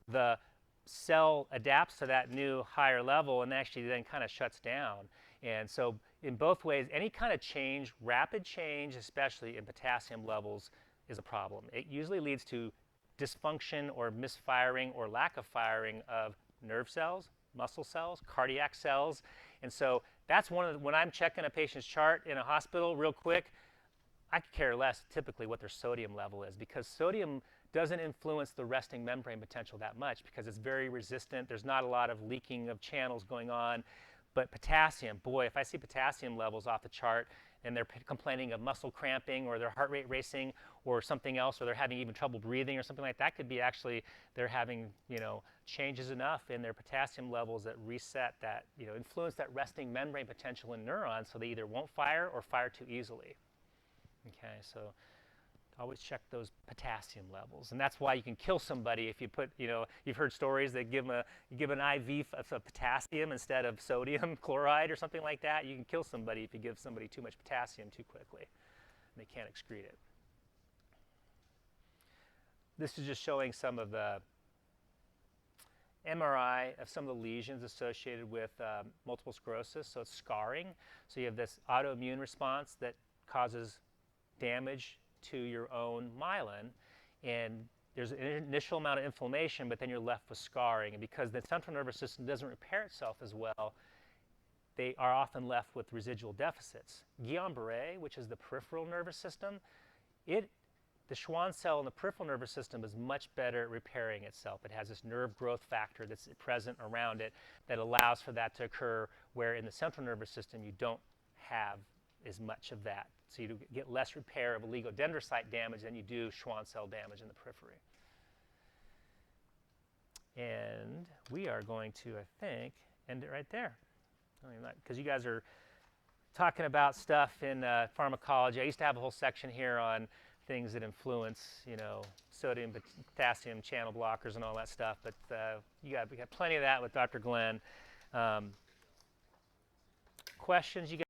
the cell adapts to that new higher level and actually then kind of shuts down. And so in both ways, any kind of change, rapid change, especially in potassium levels, is a problem. It usually leads to dysfunction or misfiring or lack of firing of nerve cells, muscle cells, cardiac cells. And so that's when I'm checking a patient's chart in a hospital real quick, I could care less typically what their sodium level is because sodium doesn't influence the resting membrane potential that much because it's very resistant. There's not a lot of leaking of channels going on. But potassium, boy, if I see potassium levels off the chart and they're complaining of muscle cramping or their heart rate racing or something else, or they're having even trouble breathing or something like that, could be actually they're having, changes enough in their potassium levels that reset that, influence that resting membrane potential in neurons so they either won't fire or fire too easily. Okay, so always check those potassium levels, and that's why you can kill somebody if you put, you've heard stories that give an IV of potassium instead of sodium chloride or something like that. You can kill somebody if you give somebody too much potassium too quickly, and they can't excrete it. This is just showing some of the MRI of some of the lesions associated with multiple sclerosis. So it's scarring. So you have this autoimmune response that causes damage to your own myelin, and there's an initial amount of inflammation, but then you're left with scarring. And because the central nervous system doesn't repair itself as well, they are often left with residual deficits. Guillain-Barré, which is the peripheral nervous system, the Schwann cell in the peripheral nervous system is much better at repairing itself. It has this nerve growth factor that's present around it that allows for that to occur, where in the central nervous system you don't have as much of that. So you get less repair of oligodendrocyte damage than you do Schwann cell damage in the periphery. And we are going to, I think, end it right there. Because you guys are talking about stuff in pharmacology. I used to have a whole section here on things that influence, sodium, potassium channel blockers and all that stuff. But we got plenty of that with Dr. Glenn. Questions you guys